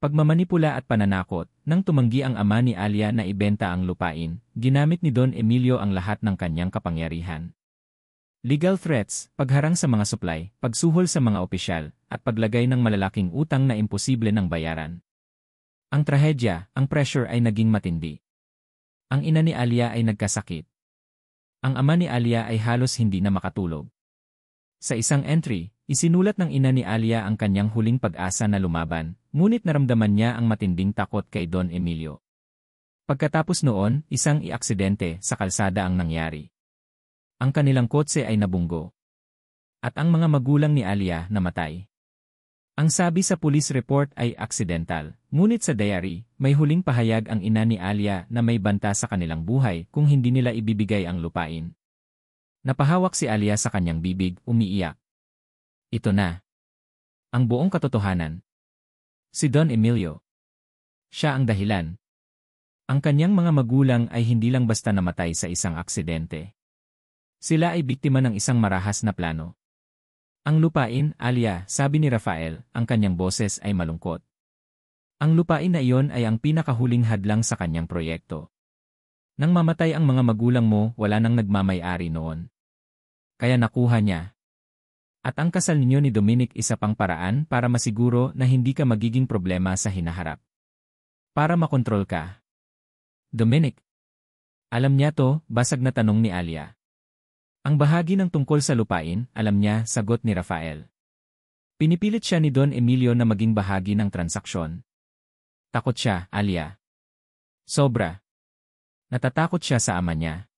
Speaker 1: Pagmamanipula at pananakot, nang tumanggi ang ama ni Alia na ibenta ang lupain, ginamit ni Don Emilio ang lahat ng kanyang kapangyarihan. Legal threats, pagharang sa mga supply, pagsuhol sa mga opisyal, at paglagay ng malalaking utang na imposible ng bayaran. Ang trahedya, ang pressure ay naging matindi. Ang ina ni Alia ay nagkasakit. Ang ama ni Alia ay halos hindi na makatulog. Sa isang entry, isinulat ng ina ni Alia ang kanyang huling pag-asa na lumaban, ngunit naramdaman niya ang matinding takot kay Don Emilio. Pagkatapos noon, isang iaksidente sa kalsada ang nangyari. Ang kanilang kotse ay nabunggo. At ang mga magulang ni Alia namatay. Ang sabi sa police report ay aksidental, ngunit sa diary, may huling pahayag ang ina ni Alia na may banta sa kanilang buhay kung hindi nila ibibigay ang lupain. Napahawak si Alia sa kanyang bibig, umiiyak. Ito na. Ang buong katotohanan. Si Don Emilio. Siya ang dahilan. Ang kanyang mga magulang ay hindi lang basta namatay sa isang aksidente. Sila ay biktima ng isang marahas na plano. Ang lupain, Alia, sabi ni Rafael, ang kanyang boses ay malungkot. Ang lupain na iyon ay ang pinakahuling hadlang sa kanyang proyekto. Nang mamatay ang mga magulang mo, wala nang nagmamay-ari noon. Kaya nakuha niya. At ang kasal ninyo ni Dominic isa pang paraan para masiguro na hindi ka magiging problema sa hinaharap. Para makontrol ka. Dominic. Alam niya to, basag na tanong ni Alia. Ang bahagi ng tungkol sa lupain, alam niya, sagot ni Rafael. Pinipilit siya ni Don Emilio na maging bahagi ng transaksyon. Takot siya, Alia. Sobra. Natatakot siya sa ama niya.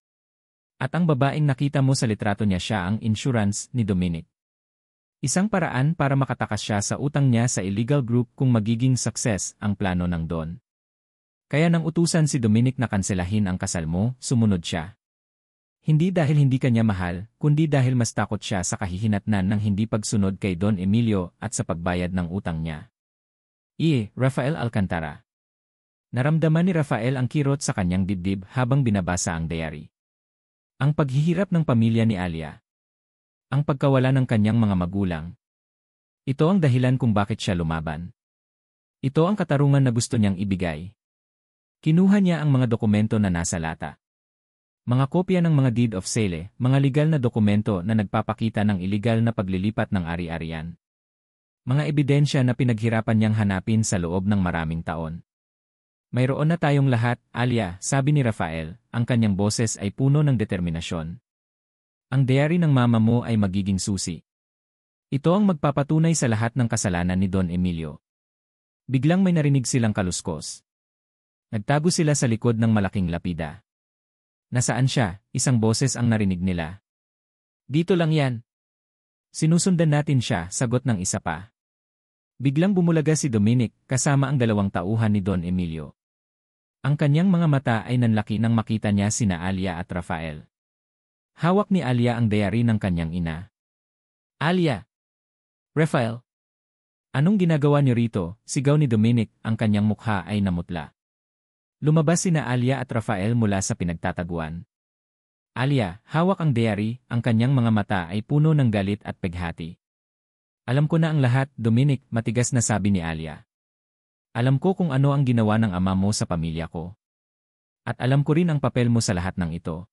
Speaker 1: At ang babaeng nakita mo sa litrato niya siya ang insurance ni Dominic. Isang paraan para makatakas siya sa utang niya sa illegal group kung magiging success ang plano ng Don. Kaya nang utusan si Dominic na kanselahin ang kasal mo, sumunod siya. Hindi dahil hindi kanya mahal, kundi dahil mas takot siya sa kahihinatnan ng hindi pagsunod kay Don Emilio at sa pagbayad ng utang niya. Rafael Alcantara. Naramdaman ni Rafael ang kirot sa kanyang dibdib habang binabasa ang diary. Ang paghihirap ng pamilya ni Alia. Ang pagkawala ng kanyang mga magulang. Ito ang dahilan kung bakit siya lumaban. Ito ang katarungan na gusto niyang ibigay. Kinuha niya ang mga dokumento na nasa lata. Mga kopya ng mga deed of sale, mga legal na dokumento na nagpapakita ng iligal na paglilipat ng ari-arian. Mga ebidensya na pinaghirapan niyang hanapin sa loob ng maraming taon. Mayroon na tayong lahat, Alia, sabi ni Rafael, ang kanyang boses ay puno ng determinasyon. Ang diary ng mama mo ay magiging susi. Ito ang magpapatunay sa lahat ng kasalanan ni Don Emilio. Biglang may narinig silang kaluskos. Nagtago sila sa likod ng malaking lapida. Nasaan siya? Isang boses ang narinig nila. Dito lang yan. Sinusundan natin siya, sagot ng isa pa. Biglang bumulaga si Dominic, kasama ang dalawang tauhan ni Don Emilio. Ang kanyang mga mata ay nanlaki nang makita niya sina Alia at Rafael. Hawak ni Alia ang diary ng kanyang ina. Alia! Rafael! Anong ginagawa niyo rito? Sigaw ni Dominic, ang kanyang mukha ay namutla. Lumabas sina Alia at Rafael mula sa pinagtataguan. Alia, hawak ang diary, ang kanyang mga mata ay puno ng galit at peghati. Alam ko na ang lahat, Dominic, matigas na sabi ni Alia. Alam ko kung ano ang ginawa ng ama mo sa pamilya ko. At alam ko rin ang papel mo sa lahat ng ito.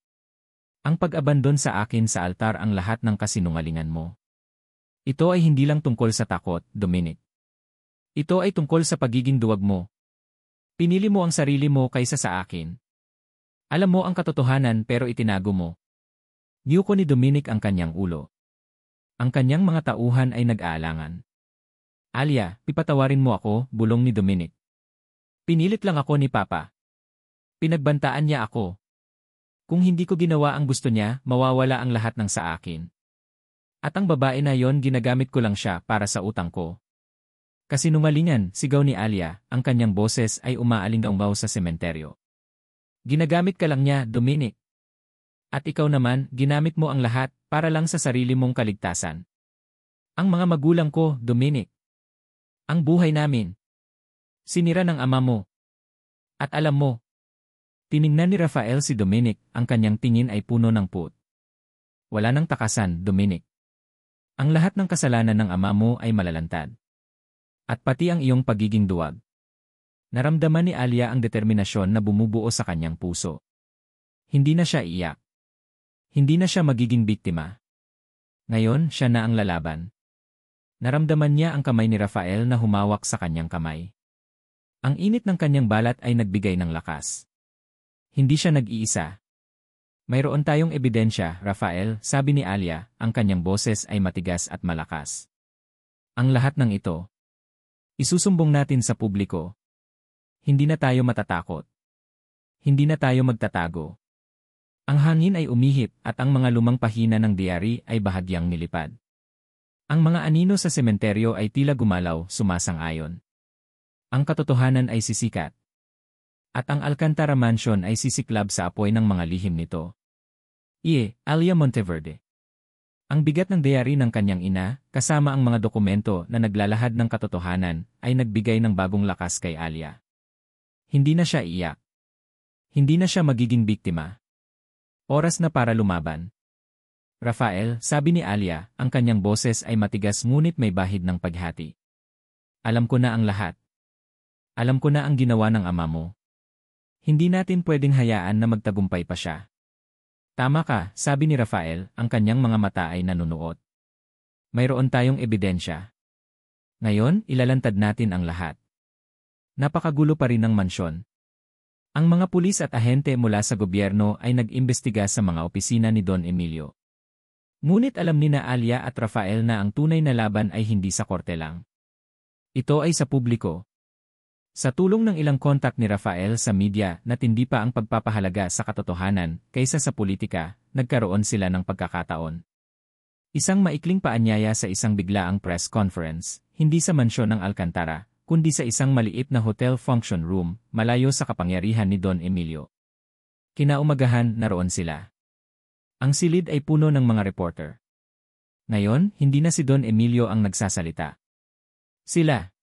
Speaker 1: Ang pag-abandon sa akin sa altar ang lahat ng kasinungalingan mo. Ito ay hindi lang tungkol sa takot, Dominic. Ito ay tungkol sa pagiging duwag mo. Pinili mo ang sarili mo kaysa sa akin. Alam mo ang katotohanan pero itinago mo. Niyuko ni Dominic ang kanyang ulo. Ang kanyang mga tauhan ay nag-aalangan. Alia, pipatawarin mo ako, bulong ni Dominic. Pinilit lang ako ni Papa. Pinagbantaan niya ako. Kung hindi ko ginawa ang gusto niya, mawawala ang lahat ng sa akin. At ang babae na yon ginagamit ko lang siya para sa utang ko. Kasinungalingan, sigaw ni Alia, ang kanyang boses ay umaalingaw sa sementeryo. Ginagamit ka lang niya, Dominic. At ikaw naman, ginamit mo ang lahat para lang sa sarili mong kaligtasan. Ang mga magulang ko, Dominic. Ang buhay namin. Sinira ng ama mo. At alam mo. Tiningnan ni Rafael si Dominic, ang kanyang tingin ay puno ng puot. Wala nang takasan, Dominic. Ang lahat ng kasalanan ng ama mo ay malalantad. At pati ang iyong pagiging duwag. Naramdaman ni Alia ang determinasyon na bumubuo sa kanyang puso. Hindi na siya iiyak. Hindi na siya magiging biktima. Ngayon, siya na ang lalaban. Naramdaman niya ang kamay ni Rafael na humawak sa kanyang kamay. Ang init ng kanyang balat ay nagbigay ng lakas. Hindi siya nag-iisa. Mayroon tayong ebidensya, Rafael, sabi ni Alia, ang kanyang boses ay matigas at malakas. Ang lahat ng ito, isusumbong natin sa publiko. Hindi na tayo matatakot. Hindi na tayo magtatago. Ang hangin ay umihip at ang mga lumang pahina ng diary ay bahagyang nilipad. Ang mga anino sa sementeryo ay tila gumalaw, sumasang-ayon. Ang katotohanan ay sisikat. At ang Alcantara Mansion ay sisiklab sa apoy ng mga lihim nito. Alia Monteverde. Ang bigat ng diary ng kanyang ina, kasama ang mga dokumento na naglalahad ng katotohanan, ay nagbigay ng bagong lakas kay Alia. Hindi na siya iyak. Hindi na siya magiging biktima. Oras na para lumaban. Rafael, sabi ni Alia, ang kanyang boses ay matigas ngunit may bahid ng paghati. Alam ko na ang lahat. Alam ko na ang ginawa ng ama mo. Hindi natin pwedeng hayaan na magtagumpay pa siya. Tama ka, sabi ni Rafael, ang kanyang mga mata ay nanunuot. Mayroon tayong ebidensya. Ngayon, ilalantad natin ang lahat. Napakagulo pa rin ng mansyon. Ang mga pulis at ahente mula sa gobyerno ay nag-imbestiga sa mga opisina ni Don Emilio. Ngunit alam ni na Alia at Rafael na ang tunay na laban ay hindi sa korte lang. Ito ay sa publiko. Sa tulong ng ilang kontak ni Rafael sa media na tindi pa ang pagpapahalaga sa katotohanan kaysa sa politika, nagkaroon sila ng pagkakataon. Isang maikling paanyaya sa isang biglaang press conference, hindi sa mansyon ng Alcantara, kundi sa isang maliit na hotel function room, malayo sa kapangyarihan ni Don Emilio. Kinaumagahan, naroon sila. Ang silid ay puno ng mga reporter. Ngayon, hindi na si Don Emilio ang nagsasalita. Sila.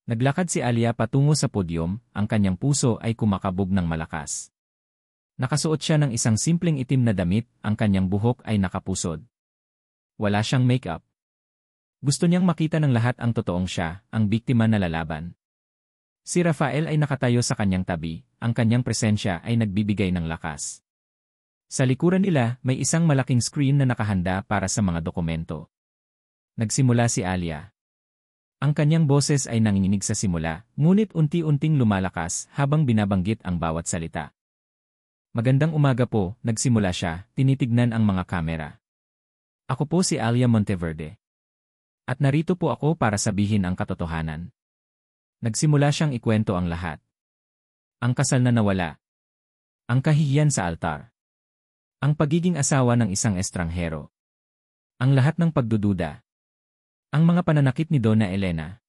Speaker 1: Naglakad si Alia patungo sa podyum, ang kanyang puso ay kumakabog ng malakas. Nakasuot siya ng isang simpleng itim na damit, ang kanyang buhok ay nakapusod. Wala siyang makeup. Gusto niyang makita ng lahat ang totoong siya, ang biktima na lalaban. Si Rafael ay nakatayo sa kanyang tabi, ang kanyang presensya ay nagbibigay ng lakas. Sa likuran nila, may isang malaking screen na nakahanda para sa mga dokumento. Nagsimula si Alia. Ang kanyang boses ay nanginginig sa simula, ngunit unti-unting lumalakas habang binabanggit ang bawat salita. Magandang umaga po, nagsimula siya, tinitignan ang mga kamera. Ako po si Alia Monteverde. At narito po ako para sabihin ang katotohanan. Nagsimula siyang ikwento ang lahat. Ang kasal na nawala. Ang kahihiyan sa altar. Ang pagiging asawa ng isang estranghero. Ang lahat ng pagdududa. Ang mga pananakit ni Donna Elena.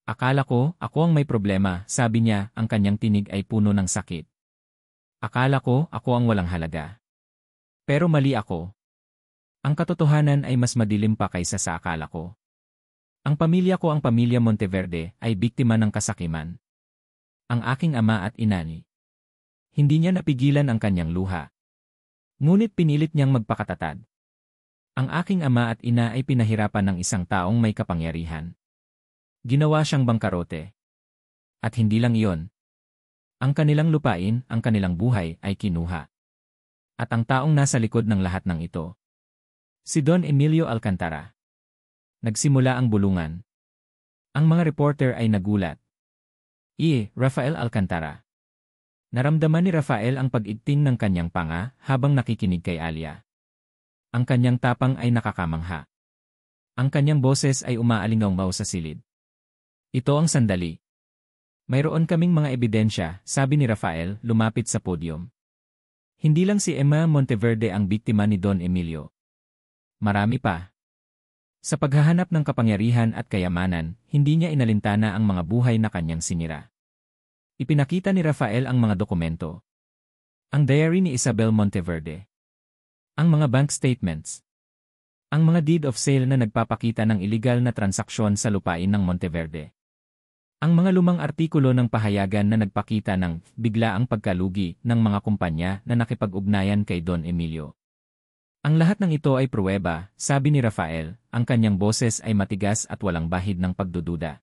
Speaker 1: Akala ko, ako ang may problema, sabi niya, ang kanyang tinig ay puno ng sakit. Akala ko, ako ang walang halaga. Pero mali ako. Ang katotohanan ay mas madilim pa kaysa sa akala ko. Ang pamilya ko, ang pamilya Monteverde, ay biktima ng kasakiman. Ang aking ama at inani. Hindi niya napigilan ang kanyang luha. Ngunit pinilit niyang magpakatatag. Ang aking ama at ina ay pinahirapan ng isang taong may kapangyarihan. Ginawa siyang bangkarote. At hindi lang iyon. Ang kanilang lupain, ang kanilang buhay ay kinuha. At ang taong nasa likod ng lahat ng ito. Si Don Emilio Alcantara. Nagsimula ang bulungan. Ang mga reporter ay nagulat. Rafael Alcantara. Naramdaman ni Rafael ang pag-igting ng kanyang panga habang nakikinig kay Alia. Ang kanyang tapang ay nakakamangha. Ang kanyang boses ay umaalingaw sa silid. Ito ang sandali. Mayroon kaming mga ebidensya, sabi ni Rafael, lumapit sa podium. Hindi lang si Emma Monteverde ang biktima ni Don Emilio. Marami pa. Sa paghahanap ng kapangyarihan at kayamanan, hindi niya inalintana ang mga buhay na kanyang sinira. Ipinakita ni Rafael ang mga dokumento. Ang diary ni Isabel Monteverde. Ang mga bank statements. Ang mga deed of sale na nagpapakita ng iligal na transaksyon sa lupain ng Monteverde. Ang mga lumang artikulo ng pahayagan na nagpakita ng biglaang pagkalugi ng mga kumpanya na nakipag-ugnayan kay Don Emilio. Ang lahat ng ito ay pruweba, sabi ni Rafael, ang kanyang boses ay matigas at walang bahid ng pagdududa.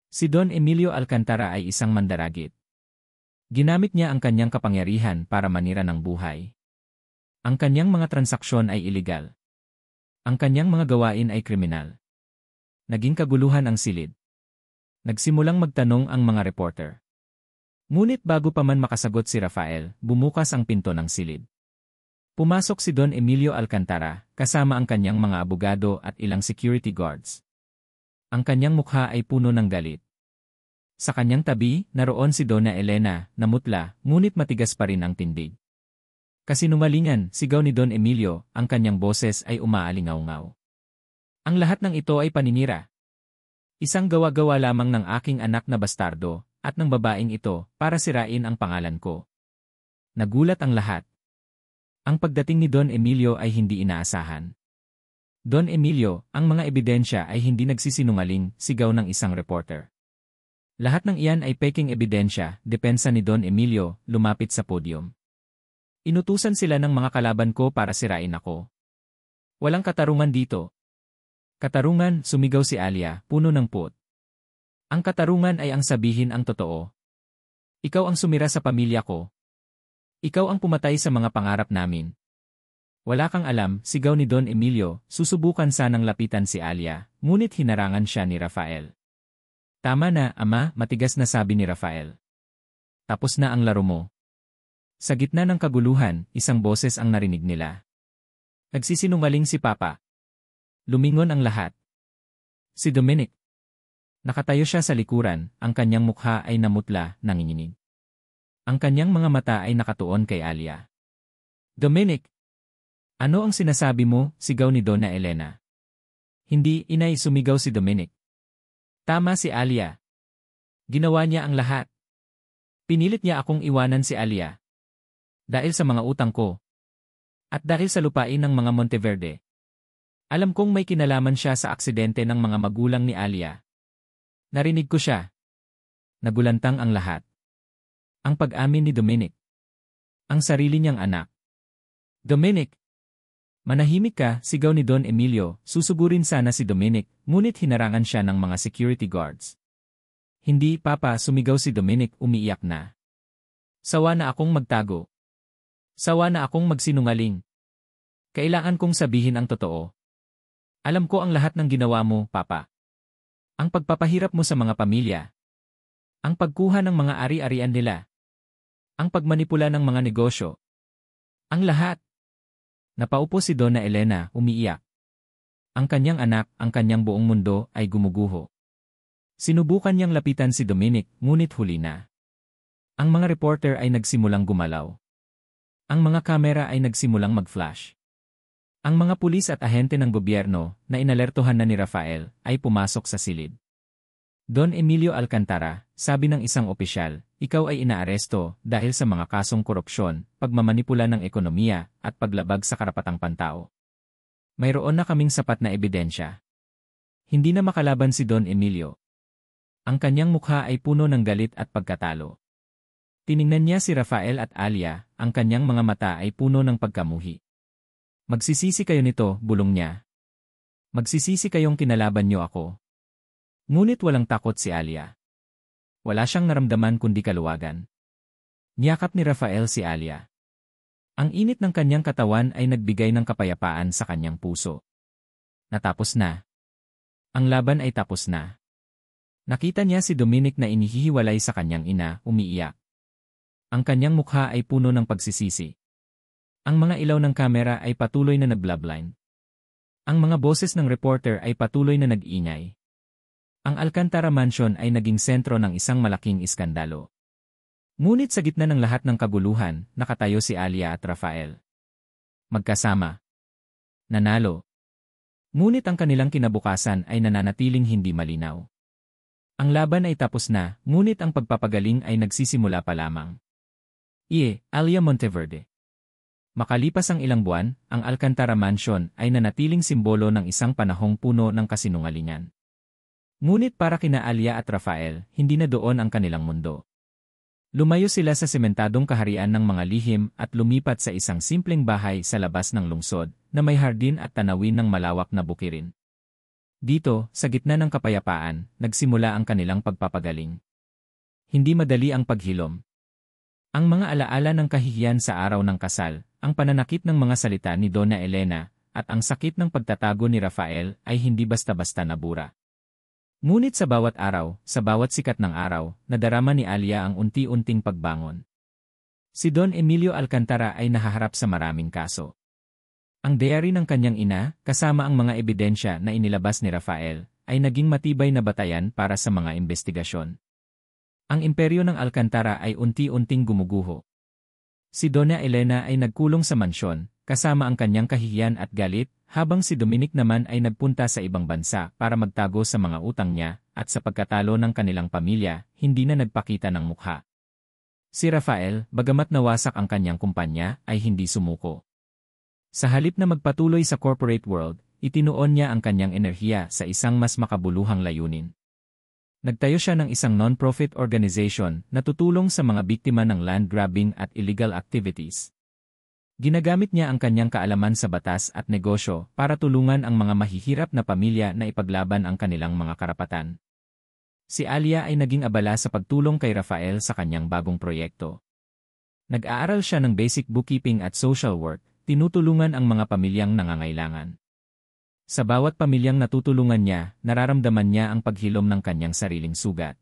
Speaker 1: Si Don Emilio Alcantara ay isang mandaragit. Ginamit niya ang kanyang kapangyarihan para manira ng buhay. Ang kanyang mga transaksyon ay iligal. Ang kanyang mga gawain ay kriminal. Naging kaguluhan ang silid. Nagsimulang magtanong ang mga reporter. Ngunit bago pa man makasagot si Rafael, bumukas ang pinto ng silid. Pumasok si Don Emilio Alcantara, kasama ang kanyang mga abogado at ilang security guards. Ang kanyang mukha ay puno ng galit. Sa kanyang tabi, naroon si Donna Elena, na mutla, ngunit matigas pa rin ang tindig. Kasinungalingan, sigaw ni Don Emilio, ang kanyang boses ay umaalingaw-ngaw. Ang lahat ng ito ay paninira. Isang gawa-gawa lamang ng aking anak na bastardo, at ng babaeng ito, para sirain ang pangalan ko. Nagulat ang lahat. Ang pagdating ni Don Emilio ay hindi inaasahan. Don Emilio, ang mga ebidensya ay hindi nagsisinungaling, sigaw ng isang reporter. Lahat ng iyan ay peking ebidensya, depensa ni Don Emilio, lumapit sa podium. Inutusan sila ng mga kalaban ko para sirain ako. Walang katarungan dito. Katarungan, sumigaw si Alia, puno ng put. Ang katarungan ay ang sabihin ang totoo. Ikaw ang sumira sa pamilya ko. Ikaw ang pumatay sa mga pangarap namin. Wala kang alam, sigaw ni Don Emilio, susubukan sanang lapitan si Alia, ngunit hinarangan siya ni Rafael. Tama na, ama, matigas na sabi ni Rafael. Tapos na ang laro mo. Sa gitna ng kaguluhan, isang boses ang narinig nila. Nagsisinungaling si Papa. Lumingon ang lahat. Si Dominic. Nakatayo siya sa likuran, ang kanyang mukha ay namutla, nanginginig. Ang kanyang mga mata ay nakatuon kay Alia. Dominic! Ano ang sinasabi mo? Sigaw ni Donna Elena. Hindi, inay, sumigaw si Dominic. Tama si Alia. Ginawa niya ang lahat. Pinilit niya akong iwanan si Alia. Dahil sa mga utang ko. At dahil sa lupain ng mga Monteverde. Alam kong may kinalaman siya sa aksidente ng mga magulang ni Alia. Narinig ko siya. Nagulantang ang lahat. Ang pag-amin ni Dominic. Ang sarili niyang anak. Dominic! Manahimik ka, sigaw ni Don Emilio, susugurin sana si Dominic, ngunit hinarangan siya ng mga security guards. Hindi, Papa, sumigaw si Dominic, umiiyak na. Sawa na akong magtago. Sawa na akong magsinungaling. Kailangan kong sabihin ang totoo. Alam ko ang lahat ng ginawa mo, Papa. Ang pagpapahirap mo sa mga pamilya. Ang pagkuha ng mga ari-arian nila. Ang pagmanipula ng mga negosyo. Ang lahat. Napaupo si Donna Elena, umiiyak. Ang kanyang anak, ang kanyang buong mundo, ay gumuguho. Sinubukan niyang lapitan si Dominic, ngunit huli na. Ang mga reporter ay nagsimulang gumalaw. Ang mga kamera ay nagsimulang mag-flash. Ang mga pulis at ahente ng gobyerno, na inalertohan na ni Rafael, ay pumasok sa silid. Don Emilio Alcantara, sabi ng isang opisyal, ikaw ay inaaresto dahil sa mga kasong korupsyon, pagmamanipula ng ekonomiya, at paglabag sa karapatang pantao. Mayroon na kaming sapat na ebidensya. Hindi na makalaban si Don Emilio. Ang kanyang mukha ay puno ng galit at pagkatalo. Tiningnan niya si Rafael at Alia, ang kanyang mga mata ay puno ng pagkamuhi. Magsisisi kayo nito, bulong niya. Magsisisi kayong kinalaban niyo ako. Ngunit walang takot si Alia. Wala siyang naramdaman kundi kaluwagan. Niyakap ni Rafael si Alia. Ang init ng kanyang katawan ay nagbigay ng kapayapaan sa kanyang puso. Natapos na. Ang laban ay tapos na. Nakita niya si Dominic na inihihiwalay sa kanyang ina, umiiyak. Ang kanyang mukha ay puno ng pagsisisi. Ang mga ilaw ng kamera ay patuloy na nag-blabline. Ang mga boses ng reporter ay patuloy na nag-ingay. Ang Alcantara Mansion ay naging sentro ng isang malaking iskandalo. Ngunit sa gitna ng lahat ng kaguluhan, nakatayo si Alia at Rafael. Magkasama. Nanalo. Ngunit ang kanilang kinabukasan ay nananatiling hindi malinaw. Ang laban ay tapos na, ngunit ang pagpapagaling ay nagsisimula pa lamang. Alia Monteverde. Makalipas ang ilang buwan, ang Alcantara Mansion ay nanatiling simbolo ng isang panahong puno ng kasinungalingan. Ngunit para kina Alia at Rafael, hindi na doon ang kanilang mundo. Lumayo sila sa sementadong kaharian ng mga lihim at lumipat sa isang simpleng bahay sa labas ng lungsod na may hardin at tanawin ng malawak na bukirin. Dito, sa gitna ng kapayapaan, nagsimula ang kanilang pagpapagaling. Hindi madali ang paghilom. Ang mga alaala ng kahihiyan sa araw ng kasal, ang pananakit ng mga salita ni Donna Elena, at ang sakit ng pagtatago ni Rafael ay hindi basta-basta nabura. Ngunit sa bawat araw, sa bawat sikat ng araw, nadarama ni Alia ang unti-unting pagbangon. Si Don Emilio Alcantara ay nahaharap sa maraming kaso. Ang diary ng kanyang ina, kasama ang mga ebidensya na inilabas ni Rafael, ay naging matibay na batayan para sa mga investigasyon. Ang imperyo ng Alcantara ay unti-unting gumuguho. Si Donna Elena ay nagkulong sa mansyon, kasama ang kanyang kahihiyan at galit, habang si Dominic naman ay nagpunta sa ibang bansa para magtago sa mga utang niya, at sa pagkatalo ng kanilang pamilya, hindi na nagpakita ng mukha. Si Rafael, bagamat nawasak ang kanyang kumpanya, ay hindi sumuko. Sa halip na magpatuloy sa corporate world, itinuon niya ang kanyang enerhiya sa isang mas makabuluhang layunin. Nagtayo siya ng isang non-profit organization na tutulong sa mga biktima ng land grabbing at illegal activities. Ginagamit niya ang kanyang kaalaman sa batas at negosyo para tulungan ang mga mahihirap na pamilya na ipaglaban ang kanilang mga karapatan. Si Alia ay naging abala sa pagtulong kay Rafael sa kanyang bagong proyekto. Nag-aaral siya ng basic bookkeeping at social work, tinutulungan ang mga pamilyang nangangailangan. Sa bawat pamilyang natutulungan niya, nararamdaman niya ang paghilom ng kanyang sariling sugat.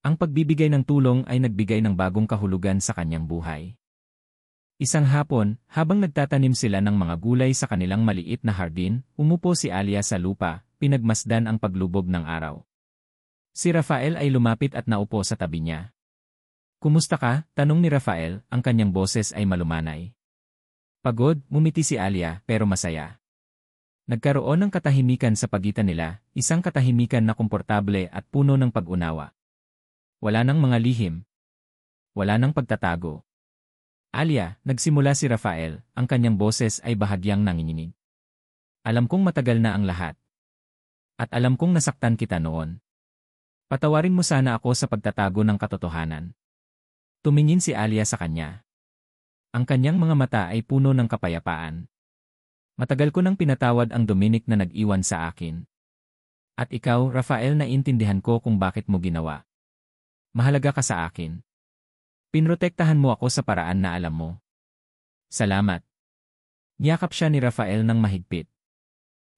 Speaker 1: Ang pagbibigay ng tulong ay nagbigay ng bagong kahulugan sa kanyang buhay. Isang hapon, habang nagtatanim sila ng mga gulay sa kanilang maliit na hardin, umupo si Alia sa lupa, pinagmasdan ang paglubog ng araw. Si Rafael ay lumapit at naupo sa tabi niya. "Kumusta ka?" tanong ni Rafael, ang kanyang boses ay malumanay. Pagod, ngumiti si Alia, pero masaya. Nagkaroon ng katahimikan sa pagitan nila, isang katahimikan na komportable at puno ng pag-unawa. Wala nang mga lihim. Wala nang pagtatago. "Alia," nagsimula si Rafael, ang kanyang boses ay bahagyang nanginginig. "Alam kong matagal na ang lahat. At alam kong nasaktan kita noon. Patawarin mo sana ako sa pagtatago ng katotohanan." Tumingin si Alia sa kanya. Ang kanyang mga mata ay puno ng kapayapaan. "Matagal ko nang pinatawad ang Dominic na nag-iwan sa akin. At ikaw, Rafael, naintindihan ko kung bakit mo ginawa. Mahalaga ka sa akin. Pinrotektahan mo ako sa paraan na alam mo. Salamat." Niyakap siya ni Rafael ng mahigpit.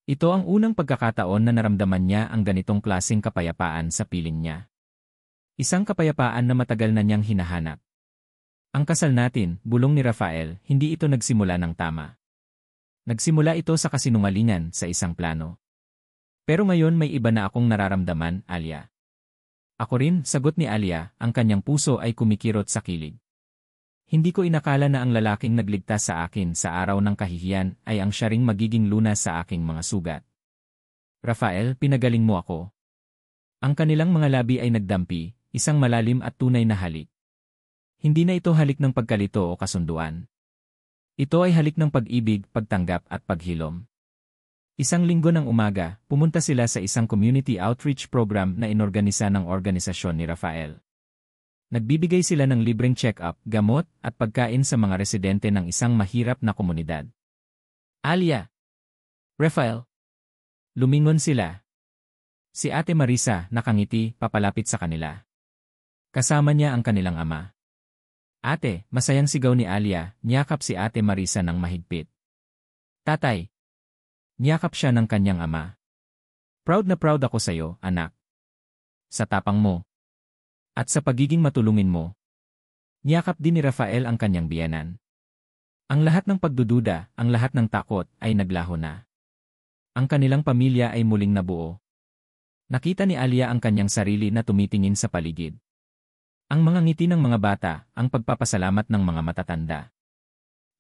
Speaker 1: Ito ang unang pagkakataon na naramdaman niya ang ganitong klaseng kapayapaan sa piling niya. Isang kapayapaan na matagal na niyang hinahanap. "Ang kasal natin," bulong ni Rafael, "hindi ito nagsimula ng tama. Nagsimula ito sa kasinungalingan sa isang plano. Pero ngayon may iba na akong nararamdaman, Alia." "Ako rin," sagot ni Alia, ang kanyang puso ay kumikirot sa kilig. "Hindi ko inakala na ang lalaking nagligtas sa akin sa araw ng kahihiyan ay ang siya ring magiging lunas sa aking mga sugat. Rafael, pinagaling mo ako." Ang kanilang mga labi ay nagdampi, isang malalim at tunay na halik. Hindi na ito halik ng pagkalito o kasunduan. Ito ay halik ng pag-ibig, pagtanggap at paghilom. Isang linggo ng umaga, pumunta sila sa isang community outreach program na inorganisa ng organisasyon ni Rafael. Nagbibigay sila ng libreng check-up, gamot, at pagkain sa mga residente ng isang mahirap na komunidad. "Alia! Rafael!" Lumingon sila. Si Ate Marisa, nakangiti, papalapit sa kanila. Kasama niya ang kanilang ama. "Ate," masayang sigaw ni Alia, niyakap si Ate Marisa ng mahigpit. "Tatay!" Niyakap siya ng kanyang ama. Proud na proud ako sa iyo, anak. Sa tapang mo. At sa pagiging matulungin mo." Niyakap din ni Rafael ang kanyang biyenan. Ang lahat ng pagdududa, ang lahat ng takot, ay naglaho na. Ang kanilang pamilya ay muling nabuo. Nakita ni Alia ang kanyang sarili na tumitingin sa paligid. Ang mga ngiti ng mga bata, ang pagpapasalamat ng mga matatanda.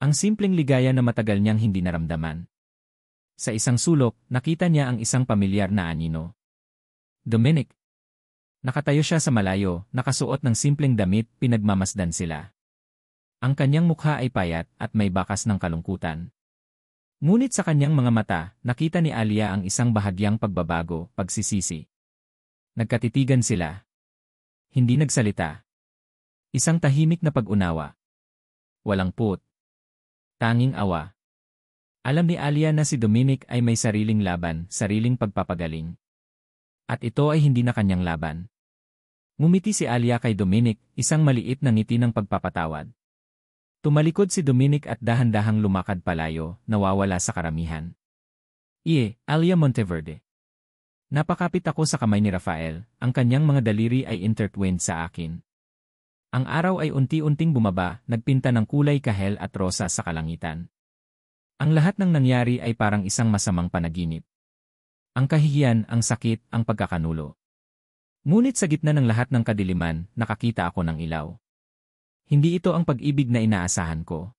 Speaker 1: Ang simpleng ligaya na matagal niyang hindi naramdaman. Sa isang sulok, nakita niya ang isang pamilyar na anino. Dominic. Nakatayo siya sa malayo, nakasuot ng simpleng damit, pinagmamasdan sila. Ang kanyang mukha ay payat at may bakas ng kalungkutan. Ngunit sa kanyang mga mata, nakita ni Alia ang isang bahagyang pagbabago, pagsisisi. Nagkatitigan sila. Hindi nagsalita. Isang tahimik na pag-unawa. Walang put. Tanging awa. Alam ni Alia na si Dominic ay may sariling laban, sariling pagpapagaling. At ito ay hindi na kanyang laban. Ngumiti si Alia kay Dominic, isang maliit na ngiti ng pagpapatawad. Tumalikod si Dominic at dahan-dahang lumakad palayo, nawawala sa karamihan. Alia Monteverde. Napakapit ako sa kamay ni Rafael, ang kanyang mga daliri ay intertwined sa akin. Ang araw ay unti-unting bumaba, nagpinta ng kulay kahel at rosa sa kalangitan. Ang lahat ng nangyari ay parang isang masamang panaginip. Ang kahihiyan, ang sakit, ang pagkakanulo. Ngunit sa gitna ng lahat ng kadiliman, nakakita ako ng ilaw. Hindi ito ang pag-ibig na inaasahan ko.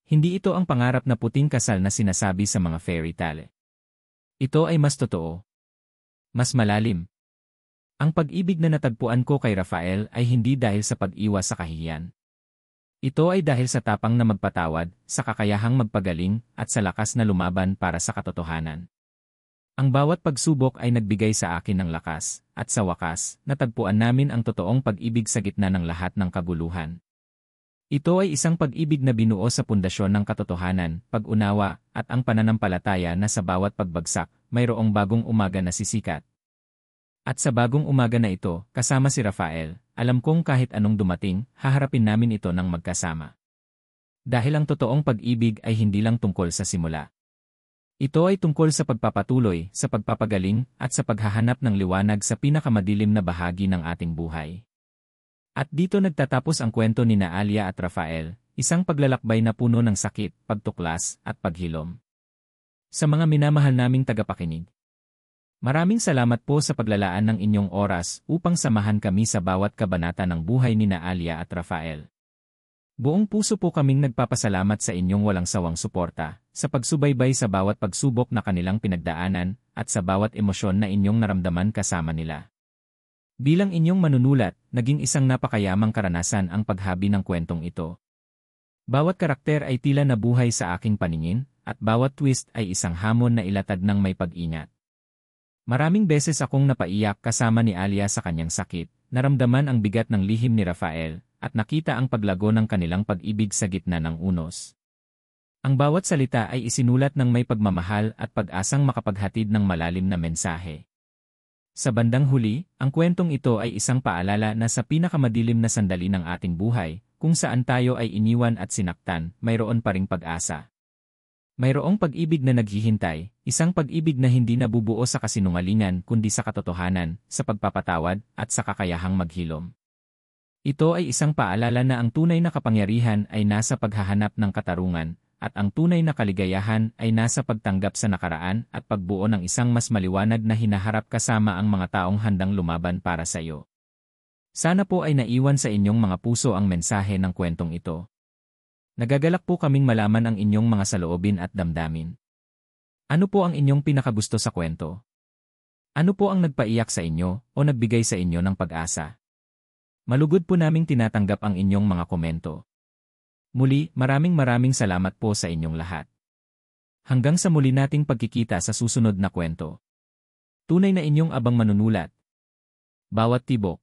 Speaker 1: Hindi ito ang pangarap na puting kasal na sinasabi sa mga fairy tale. Ito ay mas totoo. Mas malalim. Ang pag-ibig na natagpuan ko kay Rafael ay hindi dahil sa pag-iwas sa kahihiyan. Ito ay dahil sa tapang na magpatawad, sa kakayahang magpagaling, at sa lakas na lumaban para sa katotohanan. Ang bawat pagsubok ay nagbigay sa akin ng lakas, at sa wakas, natagpuan namin ang totoong pag-ibig sa gitna ng lahat ng kaguluhan. Ito ay isang pag-ibig na binuo sa pundasyon ng katotohanan, pag-unawa, at ang pananampalataya na sa bawat pagbagsak, mayroong bagong umaga na sisikat. At sa bagong umaga na ito, kasama si Rafael, alam kong kahit anong dumating, haharapin namin ito ng magkasama. Dahil ang totoong pag-ibig ay hindi lang tungkol sa simula. Ito ay tungkol sa pagpapatuloy, sa pagpapagaling, at sa paghahanap ng liwanag sa pinakamadilim na bahagi ng ating buhay. At dito nagtatapos ang kwento ni Alia at Rafael, isang paglalakbay na puno ng sakit, pagtuklas, at paghilom. Sa mga minamahal naming tagapakinig, maraming salamat po sa paglalaan ng inyong oras upang samahan kami sa bawat kabanata ng buhay ni Alia at Rafael. Buong puso po kaming nagpapasalamat sa inyong walang sawang suporta, sa pagsubaybay sa bawat pagsubok na kanilang pinagdaanan, at sa bawat emosyon na inyong naramdaman kasama nila. Bilang inyong manunulat, naging isang napakayamang karanasan ang paghabi ng kwentong ito. Bawat karakter ay tila nabuhay sa aking paningin, at bawat twist ay isang hamon na ilatag ng may pag-ingat. Maraming beses akong napaiyak kasama ni Alia sa kanyang sakit, naramdaman ang bigat ng lihim ni Rafael, at nakita ang paglago ng kanilang pag-ibig sa gitna ng unos. Ang bawat salita ay isinulat ng may pagmamahal at pag-asang makapaghatid ng malalim na mensahe. Sa bandang huli, ang kwentong ito ay isang paalala na sa pinakamadilim na sandali ng ating buhay, kung saan tayo ay iniwan at sinaktan, mayroon pa ring pag-asa. Mayroong pag-ibig na naghihintay, isang pag-ibig na hindi nabubuo sa kasinungalingan kundi sa katotohanan, sa pagpapatawad, at sa kakayahang maghilom. Ito ay isang paalala na ang tunay na kapangyarihan ay nasa paghahanap ng katarungan, at ang tunay na kaligayahan ay nasa pagtanggap sa nakaraan at pagbuo ng isang mas maliwanag na hinaharap kasama ang mga taong handang lumaban para sa iyo. Sana po ay naiwan sa inyong mga puso ang mensahe ng kwentong ito. Nagagalak po kaming malaman ang inyong mga saloobin at damdamin. Ano po ang inyong pinakagusto sa kwento? Ano po ang nagpaiyak sa inyo o nagbigay sa inyo ng pag-asa? Malugod po naming tinatanggap ang inyong mga komento. Muli, maraming salamat po sa inyong lahat. Hanggang sa muli nating pagkikita sa susunod na kwento. Tunay na inyong abang manunulat. Bawat tibok.